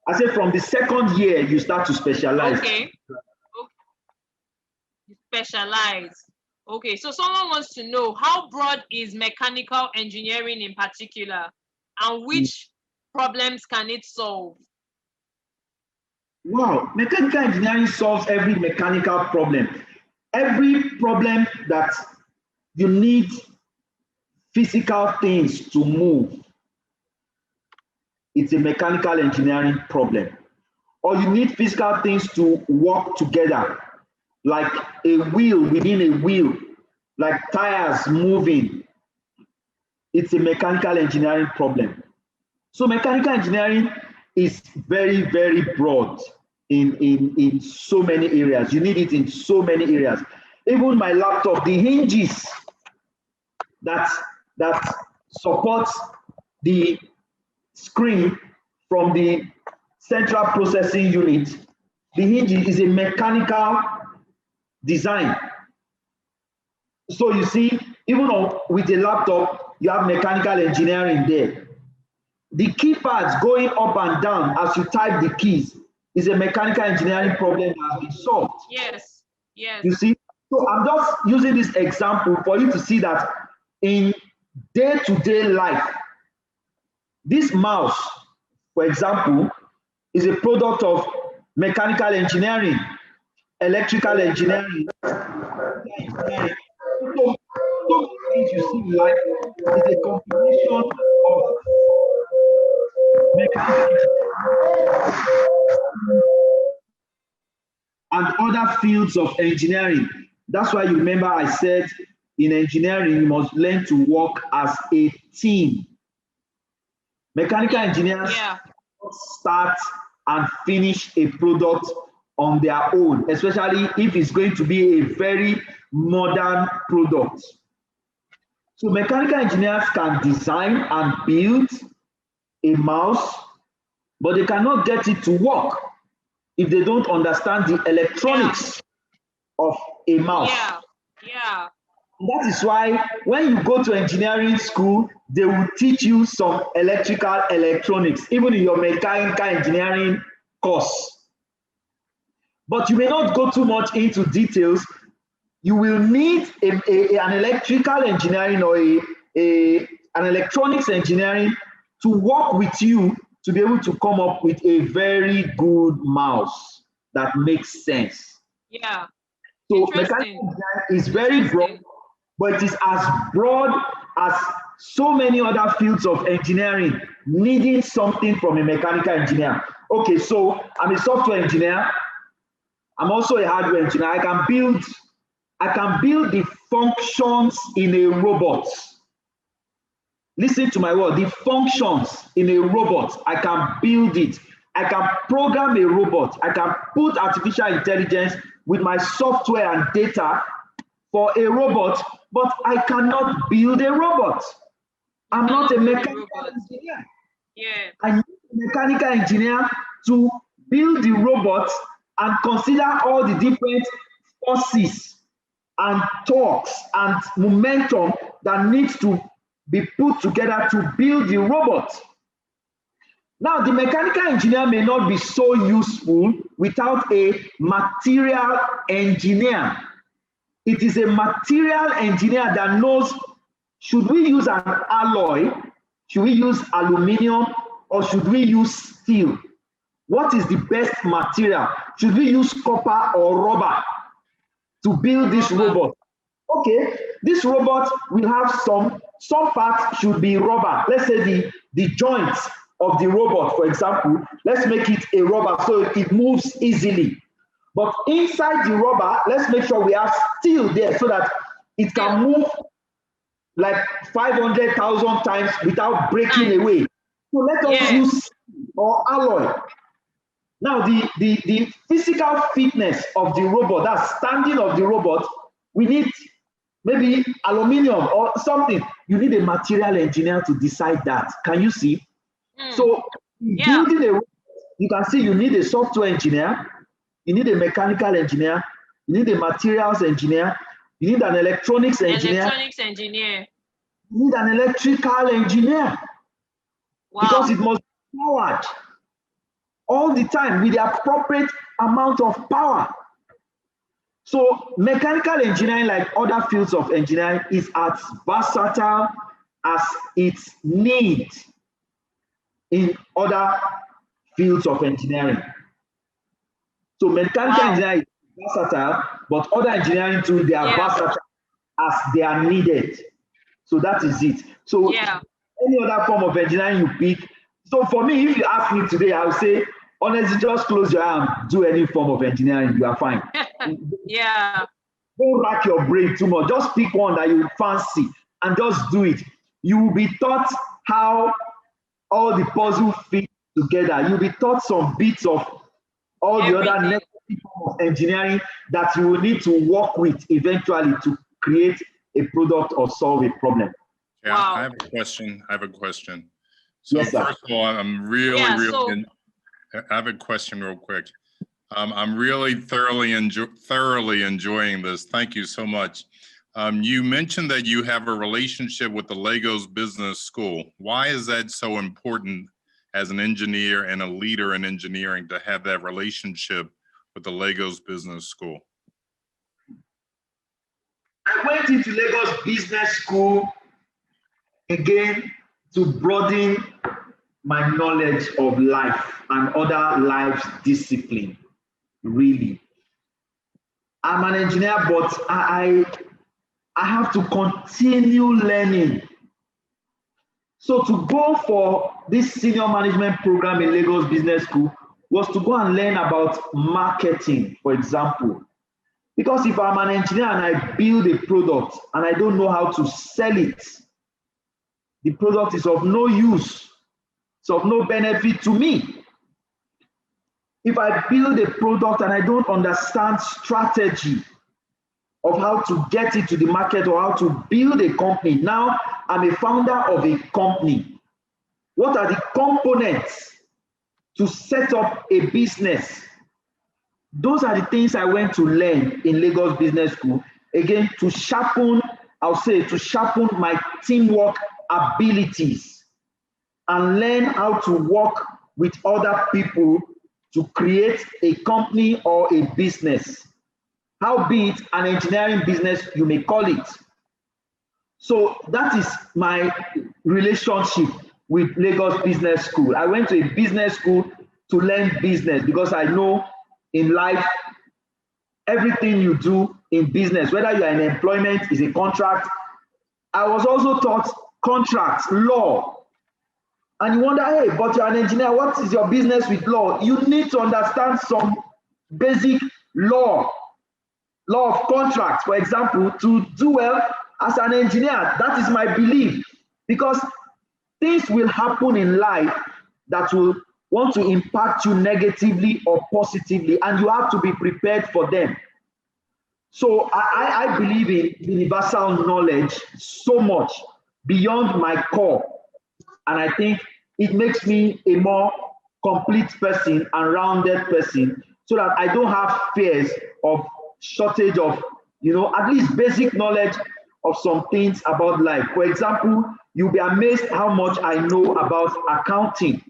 I said from the second year you start to specialize. Okay. Specialize. Okay, so someone wants to know how broad is mechanical engineering in particular, and which problems can it solve? Wow, mechanical engineering solves every mechanical problem. Every problem that you need physical things to move, it's a mechanical engineering problem. Or you need physical things to work together, like a wheel within a wheel, like tires moving. It's a mechanical engineering problem. So mechanical engineering is very, very broad in so many areas. You need it in so many areas. Even my laptop, the hinges that supports the screen from the central processing unit, the hinge is a mechanical design. So you see, even with a laptop, you have mechanical engineering there. The keypads going up and down as you type the keys is a mechanical engineering problem that has been solved. Yes. You see? So I'm just using this example for you to see that in day-to-day life, this mouse, for example, is a product of mechanical engineering, electrical engineering. So things you see in life is a combination of mechanical and other fields of engineering. That's why you remember I said in engineering, you must learn to work as a team. Mechanical engineers start and finish a product on their own, especially if it's going to be a very modern product. So mechanical engineers can design and build, a mouse, but they cannot get it to work if they don't understand the electronics of a mouse. Yeah. That is why when you go to engineering school, they will teach you some electrical electronics, even in your mechanical engineering course. But you may not go too much into details. You will need an electrical engineering or an electronics engineering to work with you to be able to come up with a very good mouse that makes sense. Yeah. So mechanical design is very broad, but it is as broad as so many other fields of engineering needing something from a mechanical engineer. Okay, so I'm a software engineer. I'm also a hardware engineer. I can build the functions in a robot. Listen to my word, the functions in a robot, I can build it. I can program a robot. I can put artificial intelligence with my software and data for a robot, but I cannot build a robot. I'm not a mechanical engineer. Yeah. I need a mechanical engineer to build the robot and consider all the different forces and torques and momentum that needs to be put together to build the robot. Now, the mechanical engineer may not be so useful without a material engineer. It is a material engineer that knows, should we use an alloy, should we use aluminum, or should we use steel? What is the best material? Should we use copper or rubber to build this robot? Okay, this robot will have some parts should be rubber. Let's say the joints of the robot, for example, let's make it a rubber so it moves easily. But inside the rubber, let's make sure we have steel there so that it can move like 500,000 times without breaking away. So let us use steel or alloy. Now, the physical fitness of the robot, that standing of the robot, we need maybe aluminum or something. You need a material engineer to decide that. Can you see? So building a robot, you can see you need a software engineer, you need a mechanical engineer, you need a materials engineer, you need an electronics engineer, you need an electrical engineer. Wow. Because it must be powered all the time with the appropriate amount of power. So mechanical engineering, like other fields of engineering, is as versatile as its need in other fields of engineering. So mechanical engineering is versatile, but other engineering too, they are versatile as they are needed. So that is it. So any other form of engineering you pick. So for me, if you ask me today, I would say, honestly, just close your eye and do any form of engineering, you are fine. Don't rack your brain too much. Just pick one that you fancy and just do it. You will be taught how all the puzzle fit together. You'll be taught some bits of all the other necessary forms of engineering that you will need to work with eventually to create a product or solve a problem. Yeah, I have a question. So yes, first of all, I'm really I have a question real quick. I'm really thoroughly enjoying this. Thank you so much. You mentioned that you have a relationship with the Lagos Business School. Why is that so important as an engineer and a leader in engineering to have that relationship with the Lagos Business School? I went into Lagos Business School again to broaden my knowledge of life and other life discipline, really. I'm an engineer, but I have to continue learning. So to go for this senior management program in Lagos Business School was to go and learn about marketing, for example. Because if I'm an engineer and I build a product and I don't know how to sell it, the product is of no use. It's of no benefit to me. If I build a product and I don't understand strategy of how to get it to the market or how to build a company, now I'm a founder of a company. What are the components to set up a business? Those are the things I went to learn in Lagos Business School. Again, to sharpen, I'll say, to sharpen my teamwork abilities and learn how to work with other people to create a company or a business. Howbeit an engineering business, you may call it. So that is my relationship with Lagos Business School. I went to a business school to learn business because I know in life, everything you do in business, whether you are in employment, is a contract. I was also taught contracts, law. And you wonder, hey, but you're an engineer, what is your business with law? You need to understand some basic law of contracts, for example, to do well as an engineer. That is my belief, because things will happen in life that will want to impact you negatively or positively, and you have to be prepared for them. So I believe in universal knowledge so much beyond my core, and I think it makes me a more complete person and rounded person, so that I don't have fears of shortage of, at least basic knowledge of some things about life. For example, you'll be amazed how much I know about accounting.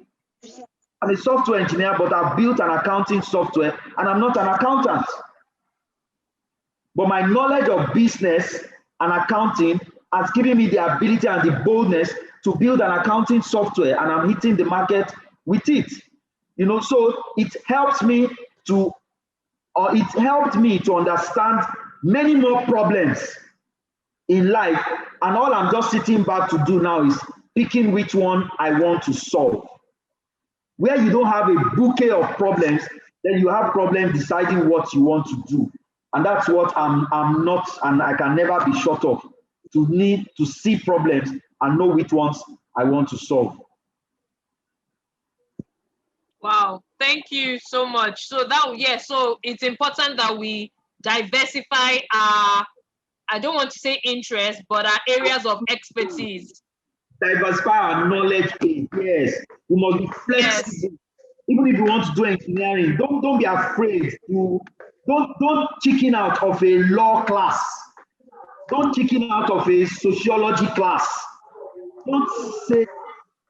I'm a software engineer, but I've built an accounting software, and I'm not an accountant. But my knowledge of business and accounting has given me the ability and the boldness to build an accounting software, and I'm hitting the market with it. So it helps me to, or it helped me to understand many more problems in life, and all I'm just sitting back to do now is picking which one I want to solve. Where you don't have a bouquet of problems, then you have problems deciding what you want to do. And that's what I'm not, and I can never be short of, to need to see problems and know which ones I want to solve. Wow, thank you so much. So so it's important that we diversify our, I don't want to say interest, but our areas of expertise. Diversify our knowledge base. Yes, we must be flexible. Yes. Even if you want to do engineering, don't be afraid to don't chicken out of a law class. Don't chicken out of a sociology class. Don't say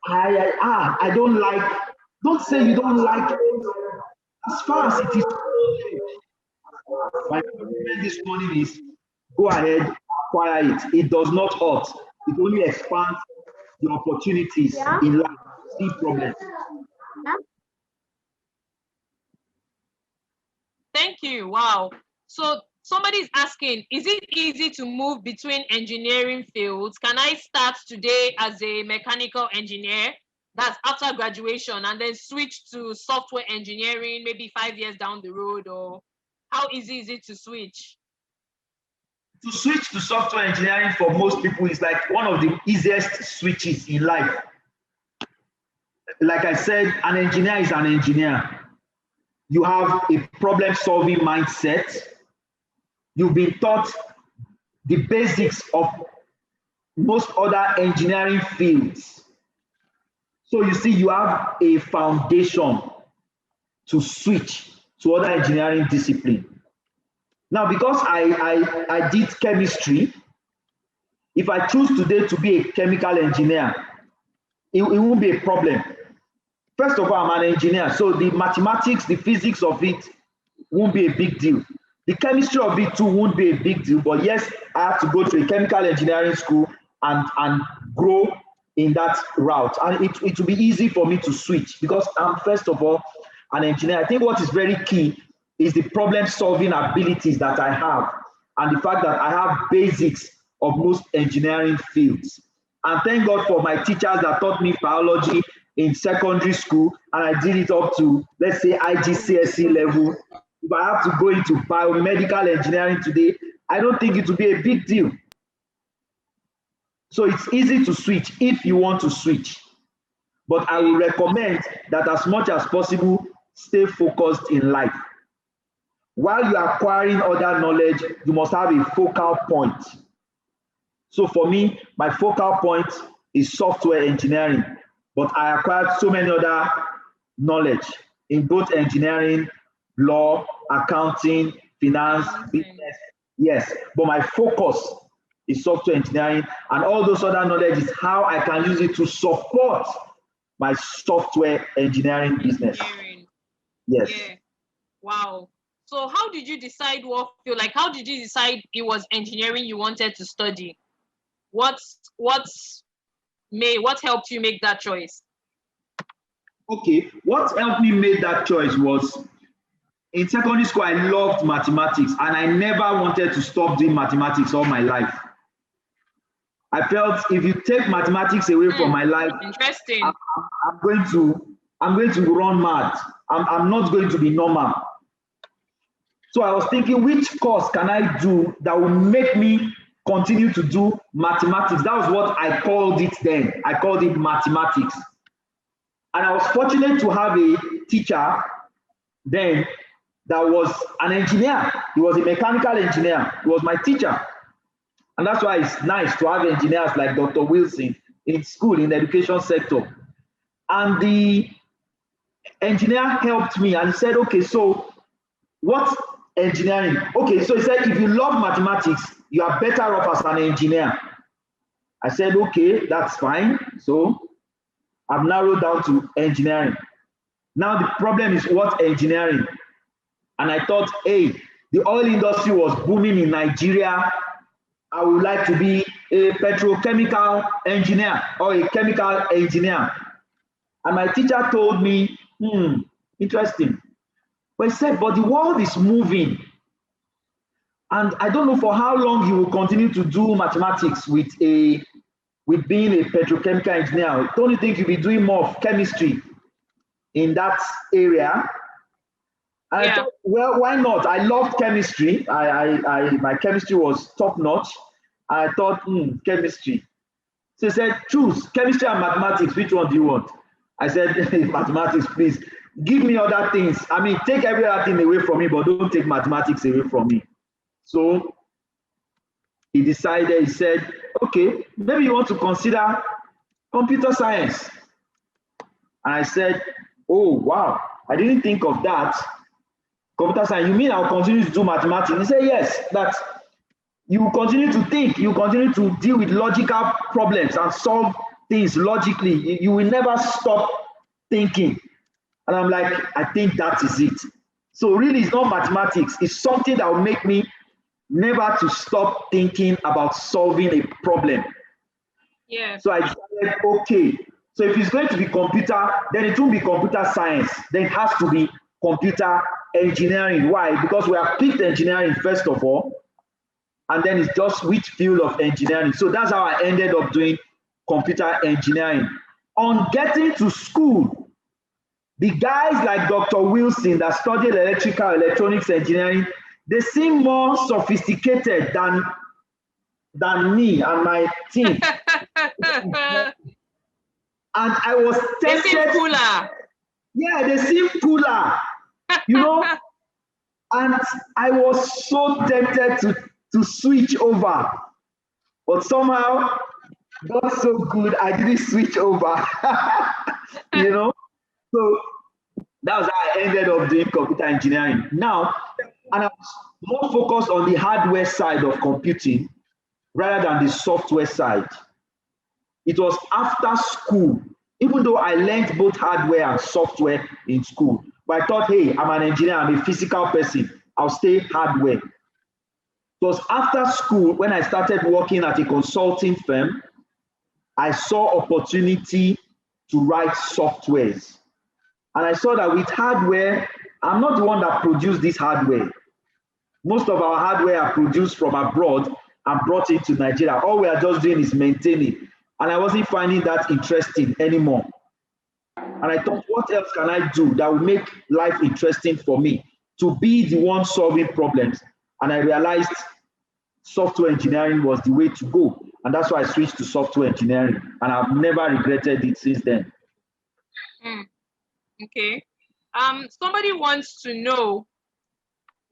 I don't like. Don't say you don't like it. As far as it is, my comment this morning is go ahead, acquire it. It does not hurt. It only expands the opportunities in life. See problems. Thank you. Wow. So somebody's asking, is it easy to move between engineering fields? Can I start today as a mechanical engineer, that's after graduation, and then switch to software engineering maybe 5 years down the road? Or how easy is it to switch? To switch to software engineering for most people is like one of the easiest switches in life. Like I said, an engineer is an engineer. You have a problem-solving mindset. You've been taught the basics of most other engineering fields. So you see, you have a foundation to switch to other engineering discipline. Now, because I did chemistry, if I choose today to be a chemical engineer, it won't be a problem. First of all, I'm an engineer, so the mathematics, the physics of it won't be a big deal. The chemistry of it too won't be a big deal, but yes, I have to go to a chemical engineering school and grow in that route. And it will be easy for me to switch because I'm, first of all, an engineer. I think what is very key is the problem-solving abilities that I have and the fact that I have basics of most engineering fields. And thank God for my teachers that taught me biology in secondary school, and I did it up to, let's say, IGCSE level. If I have to go into biomedical engineering today, I don't think it will be a big deal. So it's easy to switch if you want to switch. But I will recommend that as much as possible, stay focused in life. While you are acquiring other knowledge, you must have a focal point. So for me, my focal point is software engineering. but I acquired so many other knowledge in both engineering, law, accounting, finance, business. Yes, but my focus is software engineering, and all those other knowledge is how I can use it to support my software engineering business. Yes. Yeah. Wow. So how did you decide what field? Like, how did you decide it was engineering you wanted to study? What helped you make that choice? Okay, what helped me make that choice was in secondary school, I loved mathematics, and I never wanted to stop doing mathematics all my life. I felt if you take mathematics away from my life, interesting. I'm going to run mad. I'm not going to be normal. So I was thinking, which course can I do that will make me continue to do mathematics? That was what I called it then. I called it mathematics. And I was fortunate to have a teacher then that was an engineer. He was a mechanical engineer. He was my teacher. And that's why it's nice to have engineers like Dr. Wilson in school, in the education sector. And the engineer helped me and he said, okay, so what's engineering? Okay, so he said, if you love mathematics, you are better off as an engineer. I said, okay, that's fine. So I've narrowed down to engineering. Now the problem is what engineering? And I thought, hey, the oil industry was booming in Nigeria. I would like to be a petrochemical engineer or a chemical engineer. And my teacher told me, interesting. But he said, but the world is moving. And I don't know for how long you will continue to do mathematics with being a petrochemical engineer. Don't you think you'll be doing more of chemistry in that area? And I thought, well, why not? I loved chemistry. My chemistry was top notch. I thought, chemistry. So he said, choose chemistry and mathematics. Which one do you want? I said, mathematics, please. Give me other things. I mean, take every other thing away from me, but don't take mathematics away from me. So he decided, he said, okay, maybe you want to consider computer science. And I said, oh, wow, I didn't think of that. Computer science, you mean I'll continue to do mathematics? He said, yes, that you will continue to think, you continue to deal with logical problems and solve things logically. You will never stop thinking. And I'm like, I think that is it. So really, it's not mathematics. It's something that will make me never to stop thinking about solving a problem. Yeah. So I decided, okay, so if it's going to be computer, then it won't be computer science. Then it has to be computer engineering. Why? Because we have picked engineering first of all, and then it's just which field of engineering. So that's how I ended up doing computer engineering. On getting to school, the guys like Dr. Wilson that studied electrical electronics engineering, they seem more sophisticated than me and my team. And I was tempted. They seem cooler. Yeah, they seem cooler, you know. And I was so tempted to switch over, but somehow got so good I didn't switch over. You know. So that was how I ended up doing computer engineering. Now, and I was more focused on the hardware side of computing rather than the software side. It was after school, even though I learned both hardware and software in school. But I thought, hey, I'm an engineer, I'm a physical person, I'll stay hardware. It was after school when I started working at a consulting firm, I saw opportunity to write softwares. And I saw that with hardware, I'm not the one that produced this hardware. Most of our hardware are produced from abroad and brought into Nigeria. All we are just doing is maintaining. And I wasn't finding that interesting anymore. And I thought, what else can I do that will make life interesting for me to be the one solving problems? And I realized software engineering was the way to go. And that's why I switched to software engineering. And I've never regretted it since then. Okay. Somebody wants to know,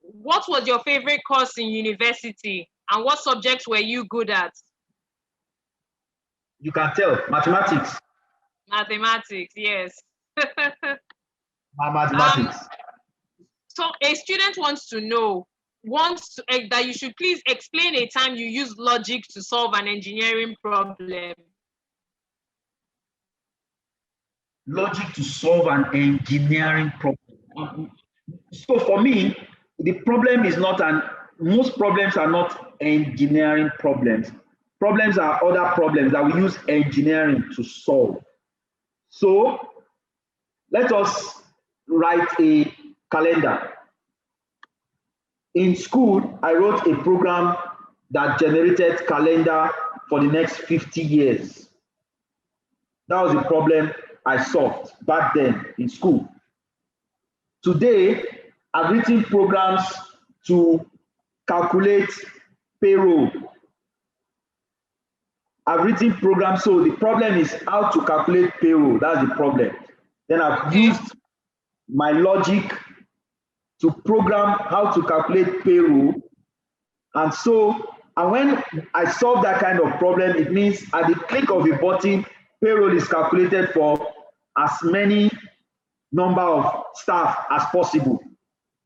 what was your favorite course in university and what subjects were you good at? You can tell, mathematics. Mathematics, yes. Mathematics. So a student wants to know, that you should please explain a time you use logic to solve an engineering problem. Logic to solve an engineering problem. So for me, the problem is not most problems are not engineering problems. Problems are other problems that we use engineering to solve. So let us write a calendar. In school, I wrote a program that generated calendar for the next 50 years. That was the problem I solved back then in school. Today, I've written programs to calculate payroll. I've written programs, so the problem is how to calculate payroll. That's the problem. Then I've used my logic to program how to calculate payroll. And when I solve that kind of problem, it means at the click of a button, payroll is calculated for as many number of staff as possible,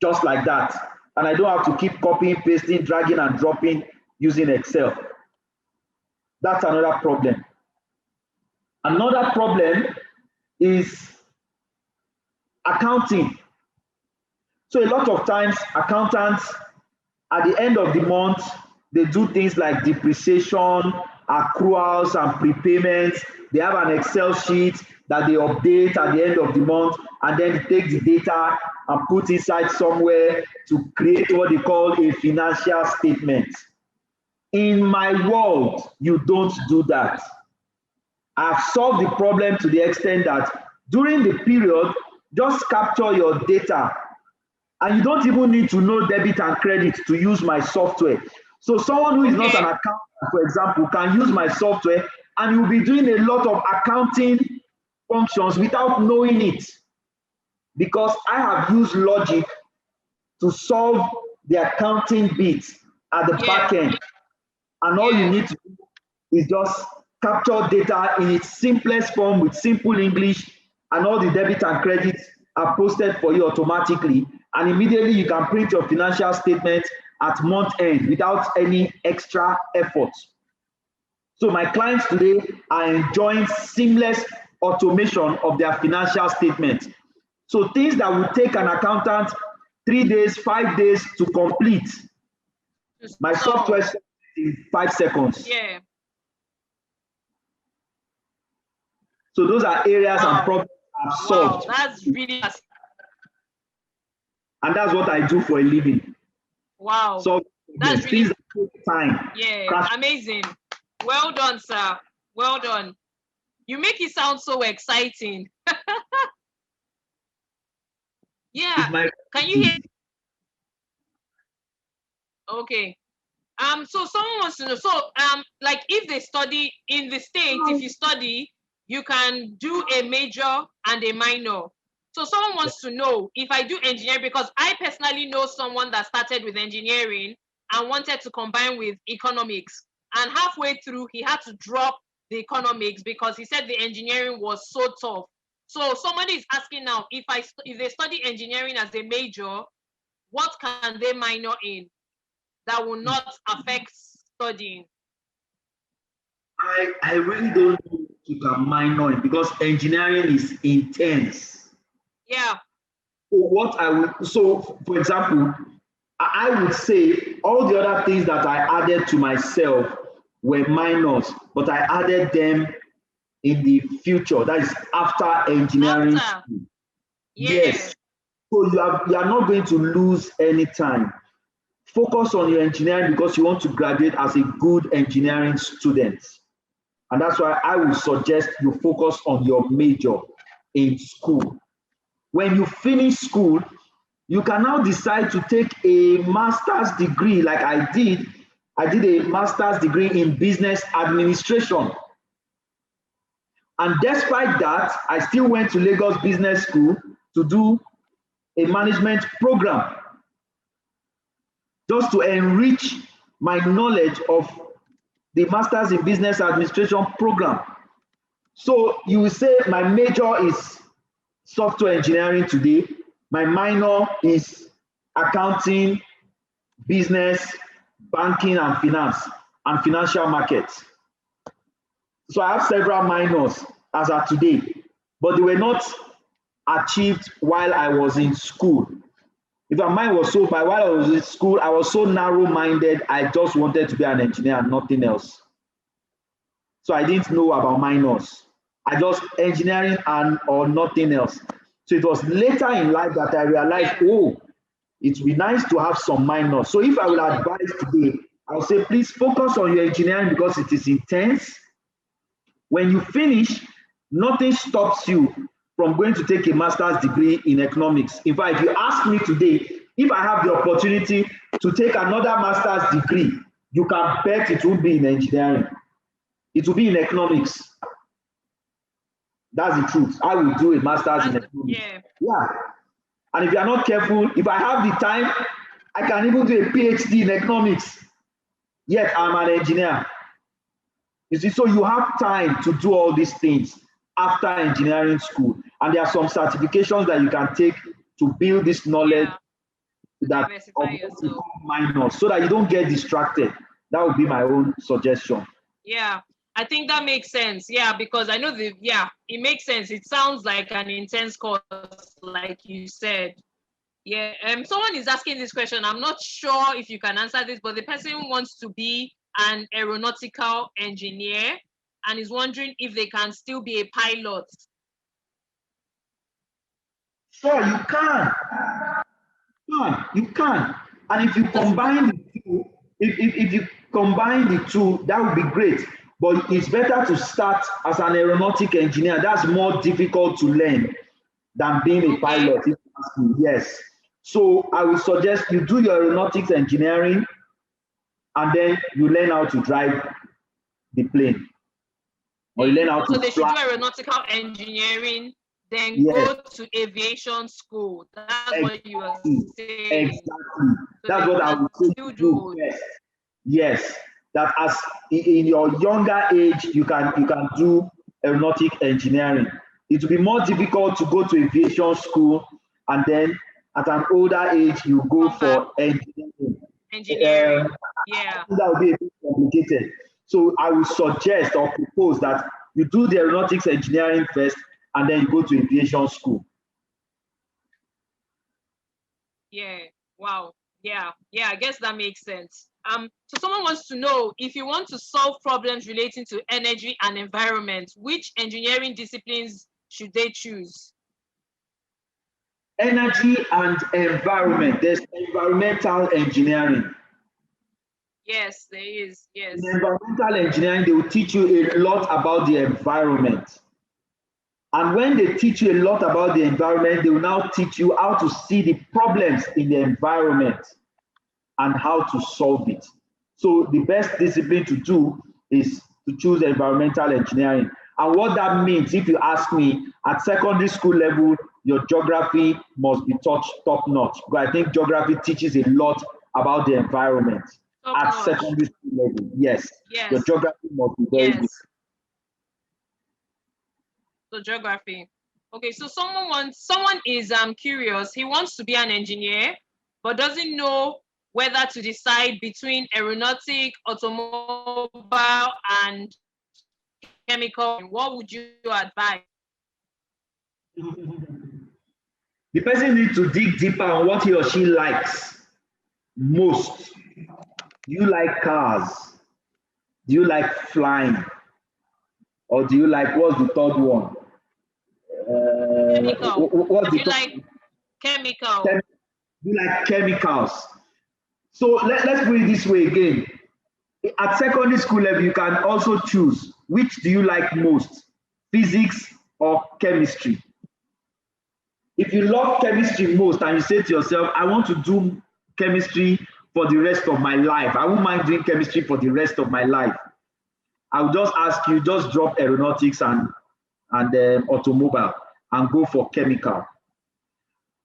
just like that. And I don't have to keep copying, pasting, dragging and dropping using Excel. That's another problem. Another problem is accounting. So a lot of times accountants at the end of the month, they do things like depreciation, accruals and prepayments. They have an Excel sheet that they update at the end of the month, and then they take the data and put inside somewhere to create what they call a financial statement. In my world, you don't do that. I've solved the problem to the extent that during the period, just capture your data. And you don't even need to know debit and credit to use my software. So someone who is not an accountant, for example, can use my software and you'll be doing a lot of accounting functions without knowing it. Because I have used logic to solve the accounting bits at the back end. And all you need to do is just capture data in its simplest form with simple English, and all the debit and credit are posted for you automatically. And immediately you can print your financial statement at month end without any extra effort. So my clients today are enjoying seamless automation of their financial statement. So things that would take an accountant 3 days, 5 days to complete, my software in 5 seconds. Yeah. So those are areas and problems I've solved. Wow, that's really. And that's what I do for a living. Wow. So that's really time. Yeah, amazing. Well done, sir. Well done. You make it sound so exciting. Yeah. Can you hear? Okay. So someone wants to know. So like if they study in the States, if you study, you can do a major and a minor. So someone wants to know if I do engineering, because I personally know someone that started with engineering and wanted to combine with economics. And halfway through, he had to drop the economics because he said the engineering was so tough. So somebody is asking now, if they study engineering as a major, what can they minor in that will not affect studying? I really don't know if you can minor in, because engineering is intense. Yeah. So for example, I would say all the other things that I added to myself were minors, but I added them in the future. That is after engineering school. Yes. So you are not going to lose any time. Focus on your engineering because you want to graduate as a good engineering student. And that's why I would suggest you focus on your major in school. When you finish school, you can now decide to take a master's degree like I did. I did a master's degree in business administration. And despite that, I still went to Lagos Business School to do a management program, just to enrich my knowledge of the Masters in Business Administration program. So you will say my major is software engineering today. My minor is accounting, business, banking and finance and financial markets. So I have several minors as of today, but they were not achieved while I was in school. If my mind was so bad while I was in school, I was so narrow-minded, I just wanted to be an engineer and nothing else. So I didn't know about minors. I just engineering and or nothing else. So it was later in life that I realized, oh, it would be nice to have some minors. So if I will advise today, I would say, please focus on your engineering because it is intense. When you finish, nothing stops you from going to take a master's degree in economics. In fact, if you ask me today, if I have the opportunity to take another master's degree, you can bet it won't be in engineering. It will be in economics. That's the truth. I will do a master's in economics. Yeah. And if you are not careful, if I have the time, I can even do a PhD in economics. Yet I'm an engineer. You see, so you have time to do all these things after engineering school. And there are some certifications that you can take to build this knowledge that minors so that you don't get distracted. That would be my own suggestion. Yeah, I think that makes sense. Yeah, because I know it makes sense. It sounds like an intense course, like you said. Yeah, someone is asking this question. I'm not sure if you can answer this, but the person wants to be an aeronautical engineer and is wondering if they can still be a pilot. Sure, you can. You can. And if you combine the two, if you combine the two, that would be great. But it's better to start as an aeronautic engineer. That's more difficult to learn than being a pilot. If you ask me. Yes. So I would suggest you do your aeronautics engineering and then you learn how to drive the plane. Or you learn how to So they should do aeronautical engineering, then go to aviation school. That's what you are saying. Exactly. So that's what I would say to do. Yes. That as in your younger age, you can do aeronautic engineering. It will be more difficult to go to aviation school and then at an older age, you go for engineering. Yeah. That would be a bit complicated. So I would suggest or propose that you do the aeronautics engineering first and then you go to aviation school. Yeah. Wow. Yeah. I guess that makes sense. So someone wants to know, if you want to solve problems relating to energy and environment, which engineering disciplines should they choose? Energy and environment. There's environmental engineering. Yes, there is. Yes. In environmental engineering, they will teach you a lot about the environment. And when they teach you a lot about the environment, they will now teach you how to see the problems in the environment and how to solve it. So the best discipline to do is to choose environmental engineering. And what that means, if you ask me, at secondary school level, your geography must be top-notch. Because I think geography teaches a lot about the environment at secondary school level. Yes. Your geography must be very good. So geography. Okay, so someone is curious. He wants to be an engineer, but doesn't know whether to decide between aeronautic, automobile, and chemical. What would you advise? The person needs to dig deeper on what he or she likes most. Do you like cars? Do you like flying? Or do you like, what's the third one? Chemical. Do you like chemical? Do you like chemicals? So let's put it this way again. At secondary school level, you can also choose which do you like most, physics or chemistry. If you love chemistry most and you say to yourself, I want to do chemistry for the rest of my life, I won't mind doing chemistry for the rest of my life, I will just ask you, just drop aeronautics and automobile and go for chemical.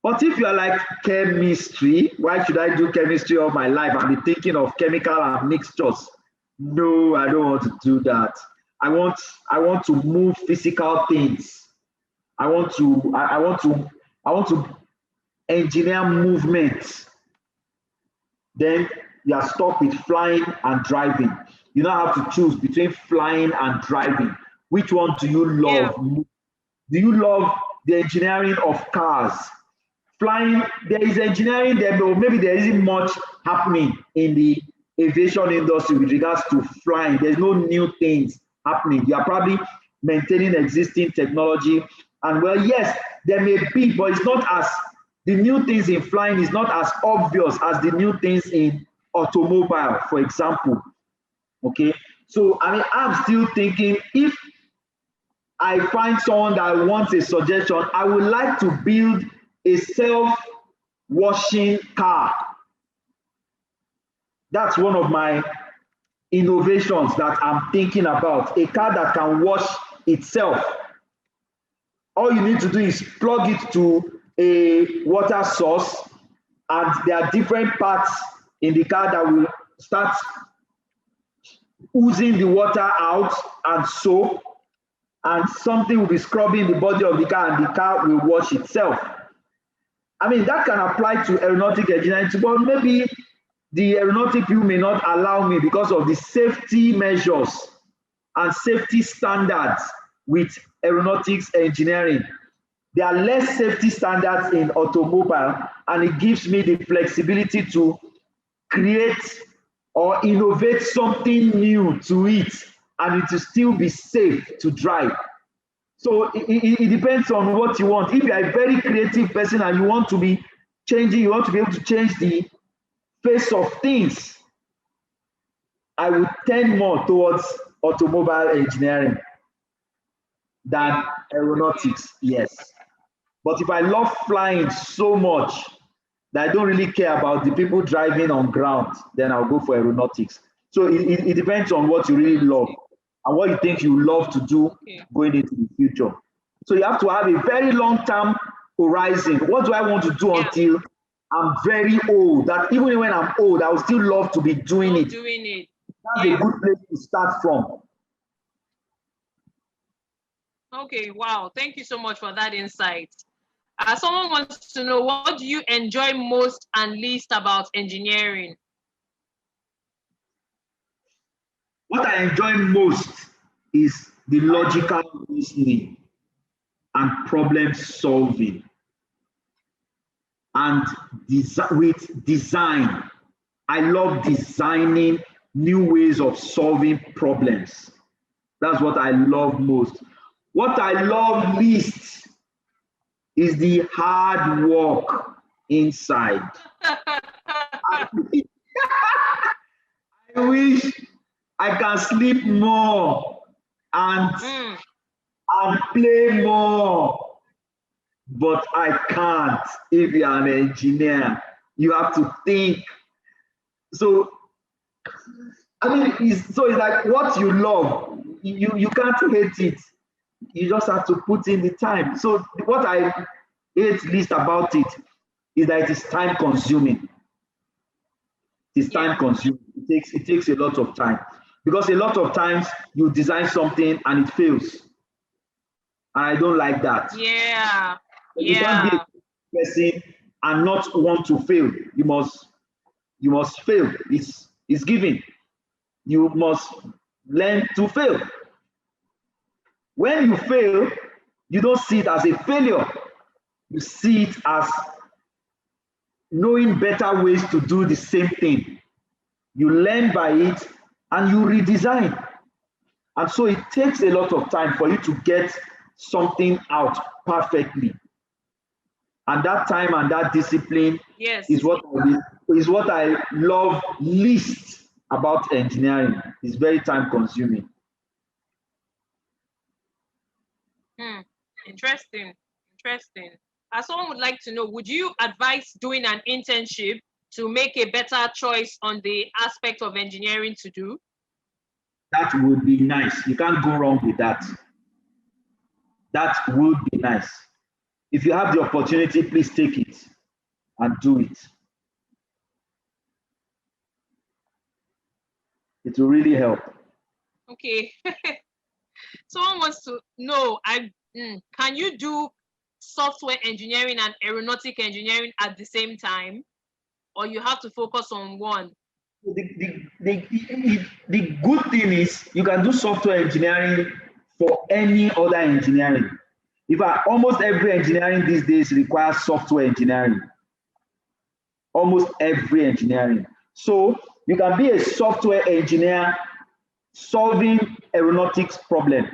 But if you are like chemistry, why should I do chemistry all my life? I'll be thinking of chemical and mixtures. No, I don't want to do that. I want to move physical things. I want to engineer movement. Then you are stuck with flying and driving. You now have to choose between flying and driving. Which one do you love? Yeah. Do you love the engineering of cars? Flying, there is engineering there, but maybe there isn't much happening in the aviation industry with regards to flying. There's no new things happening. You are probably maintaining existing technology. And well, yes, there may be, but it's not as, the new things in flying is not as obvious as the new things in automobile, for example. Okay, so I mean, I'm still thinking, if I find someone that wants a suggestion, I would like to build a self-washing car. That's one of my innovations that I'm thinking about, a car that can wash itself. All you need to do is plug it to a water source, and there are different parts in the car that will start oozing the water out and soap, and something will be scrubbing the body of the car, and the car will wash itself. I mean, that can apply to aeronautic engineering, but maybe the aeronautic field may not allow me because of the safety measures and safety standards with aeronautics engineering. There are less safety standards in automobile, and it gives me the flexibility to create or innovate something new to it, and it will still be safe to drive. So it depends on what you want. If you are a very creative person and you want to be changing, you want to be able to change the face of things, I would tend more towards automobile engineering than aeronautics, yes. But if I love flying so much that I don't really care about the people driving on ground, then I'll go for aeronautics. So it depends on what you really love and what you think you love to do going into the future. So you have to have a very long-term horizon. What do I want to do until I'm very old? That even when I'm old, I will still love to be doing it. That's a good place to start from. Okay, wow. Thank you so much for that insight. Someone wants to know, what do you enjoy most and least about engineering? What I enjoy most is the logical reasoning and problem solving. And with design, I love designing new ways of solving problems. That's what I love most. What I love least is the hard work inside. I wish I can sleep more and play more, but I can't. If you're an engineer, you have to think. So, I mean, it's like what you love, you can't hate it. You just have to put in the time. So what I hate least about it is that it is time consuming. It's time consuming. It takes a lot of time, because a lot of times you design something and it fails. And I don't like that. You can't be a person and not want to fail. You must fail. It's given. You must learn to fail. When you fail, you don't see it as a failure. You see it as knowing better ways to do the same thing. You learn by it and you redesign. And so it takes a lot of time for you to get something out perfectly. And that time and that discipline is what I love least about engineering. It's very time consuming. Interesting. As someone would like to know, would you advise doing an internship to make a better choice on the aspect of engineering to do? That would be nice. You can't go wrong with that. That would be nice. If you have the opportunity, please take it and do it. It will really help. Okay. Someone wants to know, can you do software engineering and aeronautic engineering at the same time, or you have to focus on one? The good thing is you can do software engineering for any other engineering. In fact, almost every engineering these days requires software engineering. Almost every engineering. So you can be a software engineer solving aeronautics problem.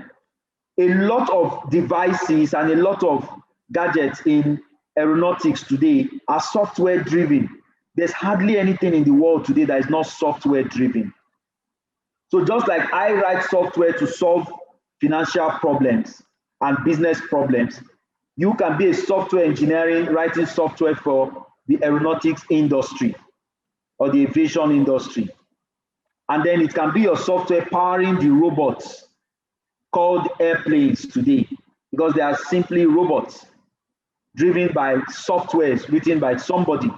A lot of devices and a lot of gadgets in aeronautics today are software driven. There's hardly anything in the world today that is not software driven. So just like I write software to solve financial problems and business problems, you can be a software engineering writing software for the aeronautics industry or the aviation industry. And then it can be your software powering the robots called airplanes today, because they are simply robots driven by softwares written by somebody.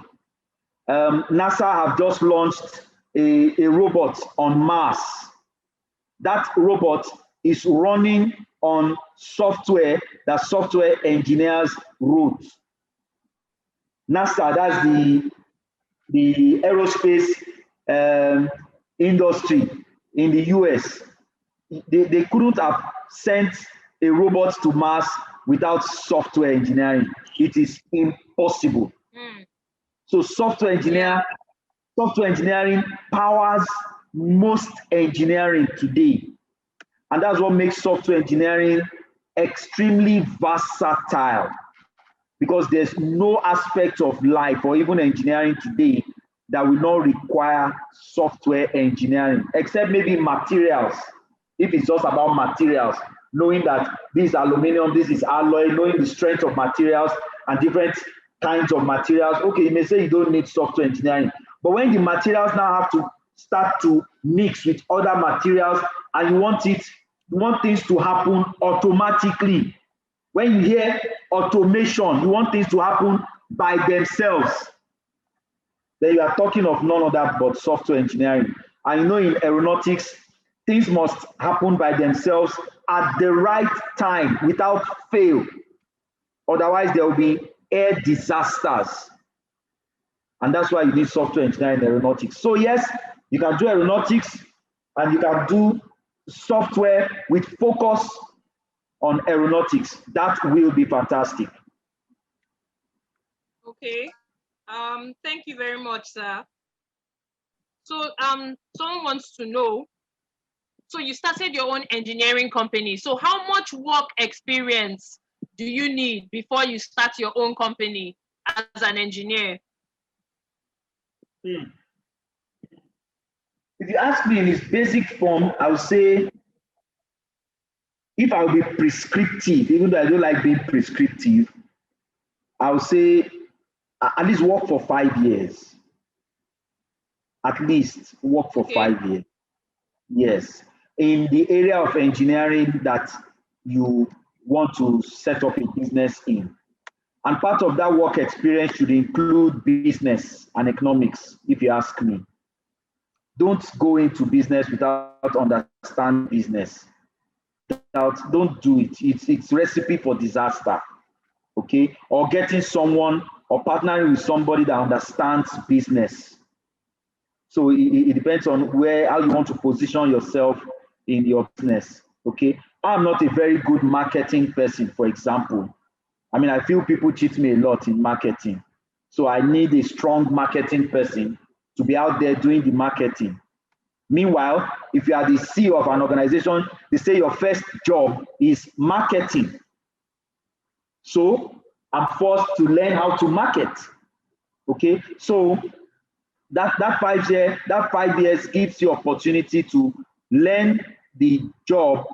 NASA have just launched a robot on Mars. That robot is running on software that software engineers wrote. NASA, that's the aerospace industry in the US. They couldn't have sent a robot to Mars without software engineering. It is impossible. So software engineering powers most engineering today. And that's what makes software engineering extremely versatile, because there's no aspect of life or even engineering today that will not require software engineering, except maybe materials. If it's just about materials, knowing that this is aluminum, this is alloy, knowing the strength of materials and different kinds of materials, okay, you may say you don't need software engineering. But when the materials now have to start to mix with other materials and you want things to happen automatically. When you hear automation, you want things to happen by themselves. Then you are talking of none other but software engineering. And you know, in aeronautics, things must happen by themselves at the right time without fail. Otherwise, there will be air disasters. And that's why you need software engineering in aeronautics. So yes, you can do aeronautics and you can do software with focus on aeronautics. That will be fantastic. Okay. Thank you very much, sir. So someone wants to know, so you started your own engineering company. So how much work experience do you need before you start your own company as an engineer? If you ask me in its basic form, I would say, if I will be prescriptive, even though I don't like being prescriptive, I would say at least work for 5 years. At least work for 5 years. Yes. In the area of engineering that you want to set up a business in. And part of that work experience should include business and economics, if you ask me. Don't go into business without understanding business. Don't do it. It's recipe for disaster. Okay? Or getting someone or partnering with somebody that understands business. So it depends on how you want to position yourself in your business. Okay? I'm not a very good marketing person, for example. I mean, I feel people cheat me a lot in marketing. So I need a strong marketing person to be out there doing the marketing. Meanwhile, if you are the CEO of an organization, they say your first job is marketing. So I'm forced to learn how to market. Okay, so that 5 years gives you opportunity to learn the job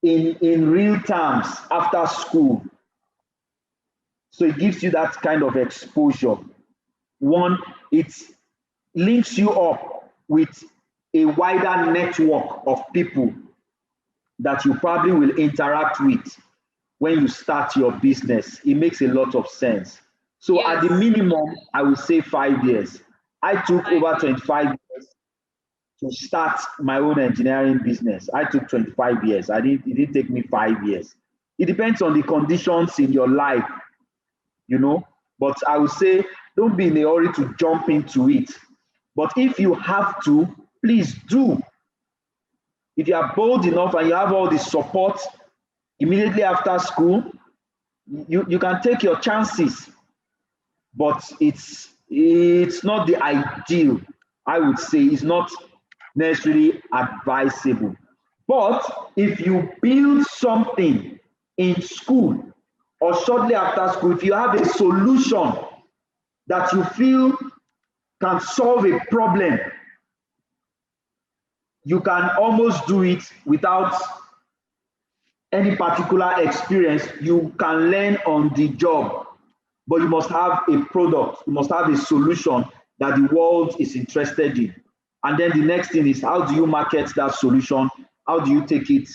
in real terms after school. So it gives you that kind of exposure. One, it links you up with a wider network of people that you probably will interact with when you start your business. It makes a lot of sense. So yes, at the minimum, I would say 5 years. I took over 25 years to start my own engineering business. I took 25 years. It didn't take me 5 years. It depends on the conditions in your life, you know. But I would say don't be in a hurry to jump into it. But if you have to, please do. If you are bold enough and you have all the support immediately after school, you can take your chances. But it's not the ideal. I would say it's not necessarily advisable. But if you build something in school or shortly after school, if you have a solution that you feel can solve a problem, you can almost do it without any particular experience. You can learn on the job, but you must have a product, you must have a solution that the world is interested in. And then the next thing is, how do you market that solution? How do you take it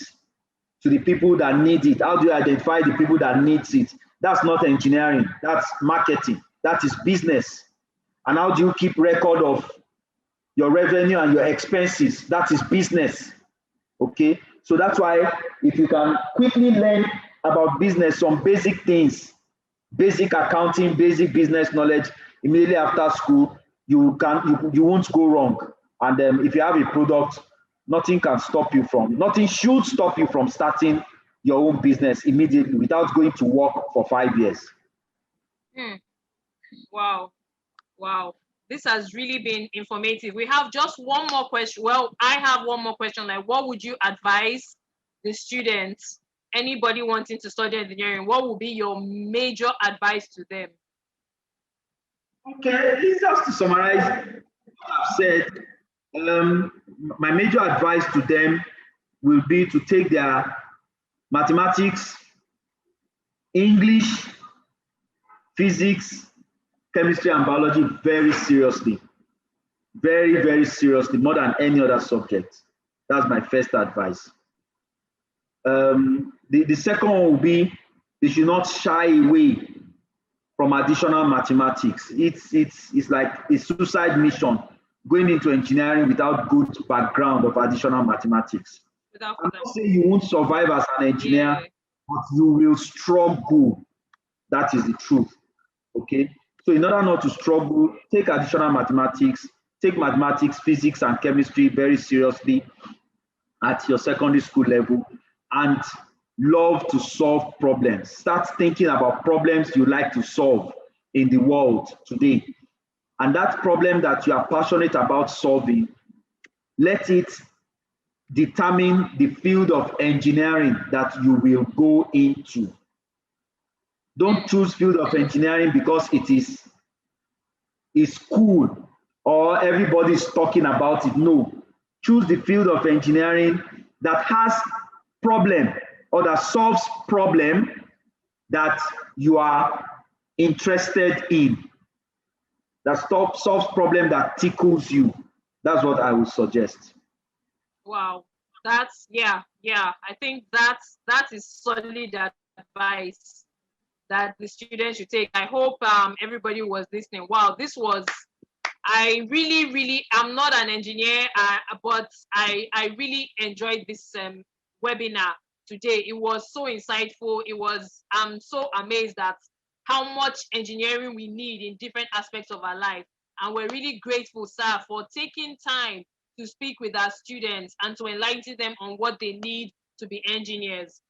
to the people that need it? How do you identify the people that needs it? That's not engineering, that's marketing, that is business. And how do you keep record of your revenue and your expenses? That is business. Okay, so that's why if you can quickly learn about business, some basic things, basic accounting, basic business knowledge immediately after school, you won't go wrong. And if you have a product, nothing should stop you from starting your own business immediately without going to work for 5 years. Wow. This has really been informative. We have just one more question. Well, I have one more question. Like, what would you advise the students, anybody wanting to study engineering, what would be your major advice to them? Okay, just to summarize what I've said, my major advice to them will be to take their mathematics, English, physics, chemistry, and biology very seriously. Very, very seriously, more than any other subject. That's my first advice. The second one will be, they should not shy away from additional mathematics. It's like a suicide mission going into engineering without good background of additional mathematics. I'm not saying you won't survive as an engineer, but you will struggle. That is the truth. Okay. So in order not to struggle, take additional mathematics, take mathematics, physics, and chemistry very seriously at your secondary school level, and love to solve problems. Start thinking about problems you like to solve in the world today. And that problem that you are passionate about solving, let it determine the field of engineering that you will go into. Don't choose field of engineering because it is cool or everybody's talking about it. No, choose the field of engineering that has problem or that solves problem that you are interested in, that solves problem that tickles you. That's what I would suggest. Wow, that's yeah. I think that is solid advice that the students should take. I hope everybody was listening. Wow, this was, I really, I'm not an engineer, but I really enjoyed this webinar today. It was so insightful. I'm so amazed at how much engineering we need in different aspects of our life. And we're really grateful, sir, for taking time to speak with our students and to enlighten them on what they need to be engineers.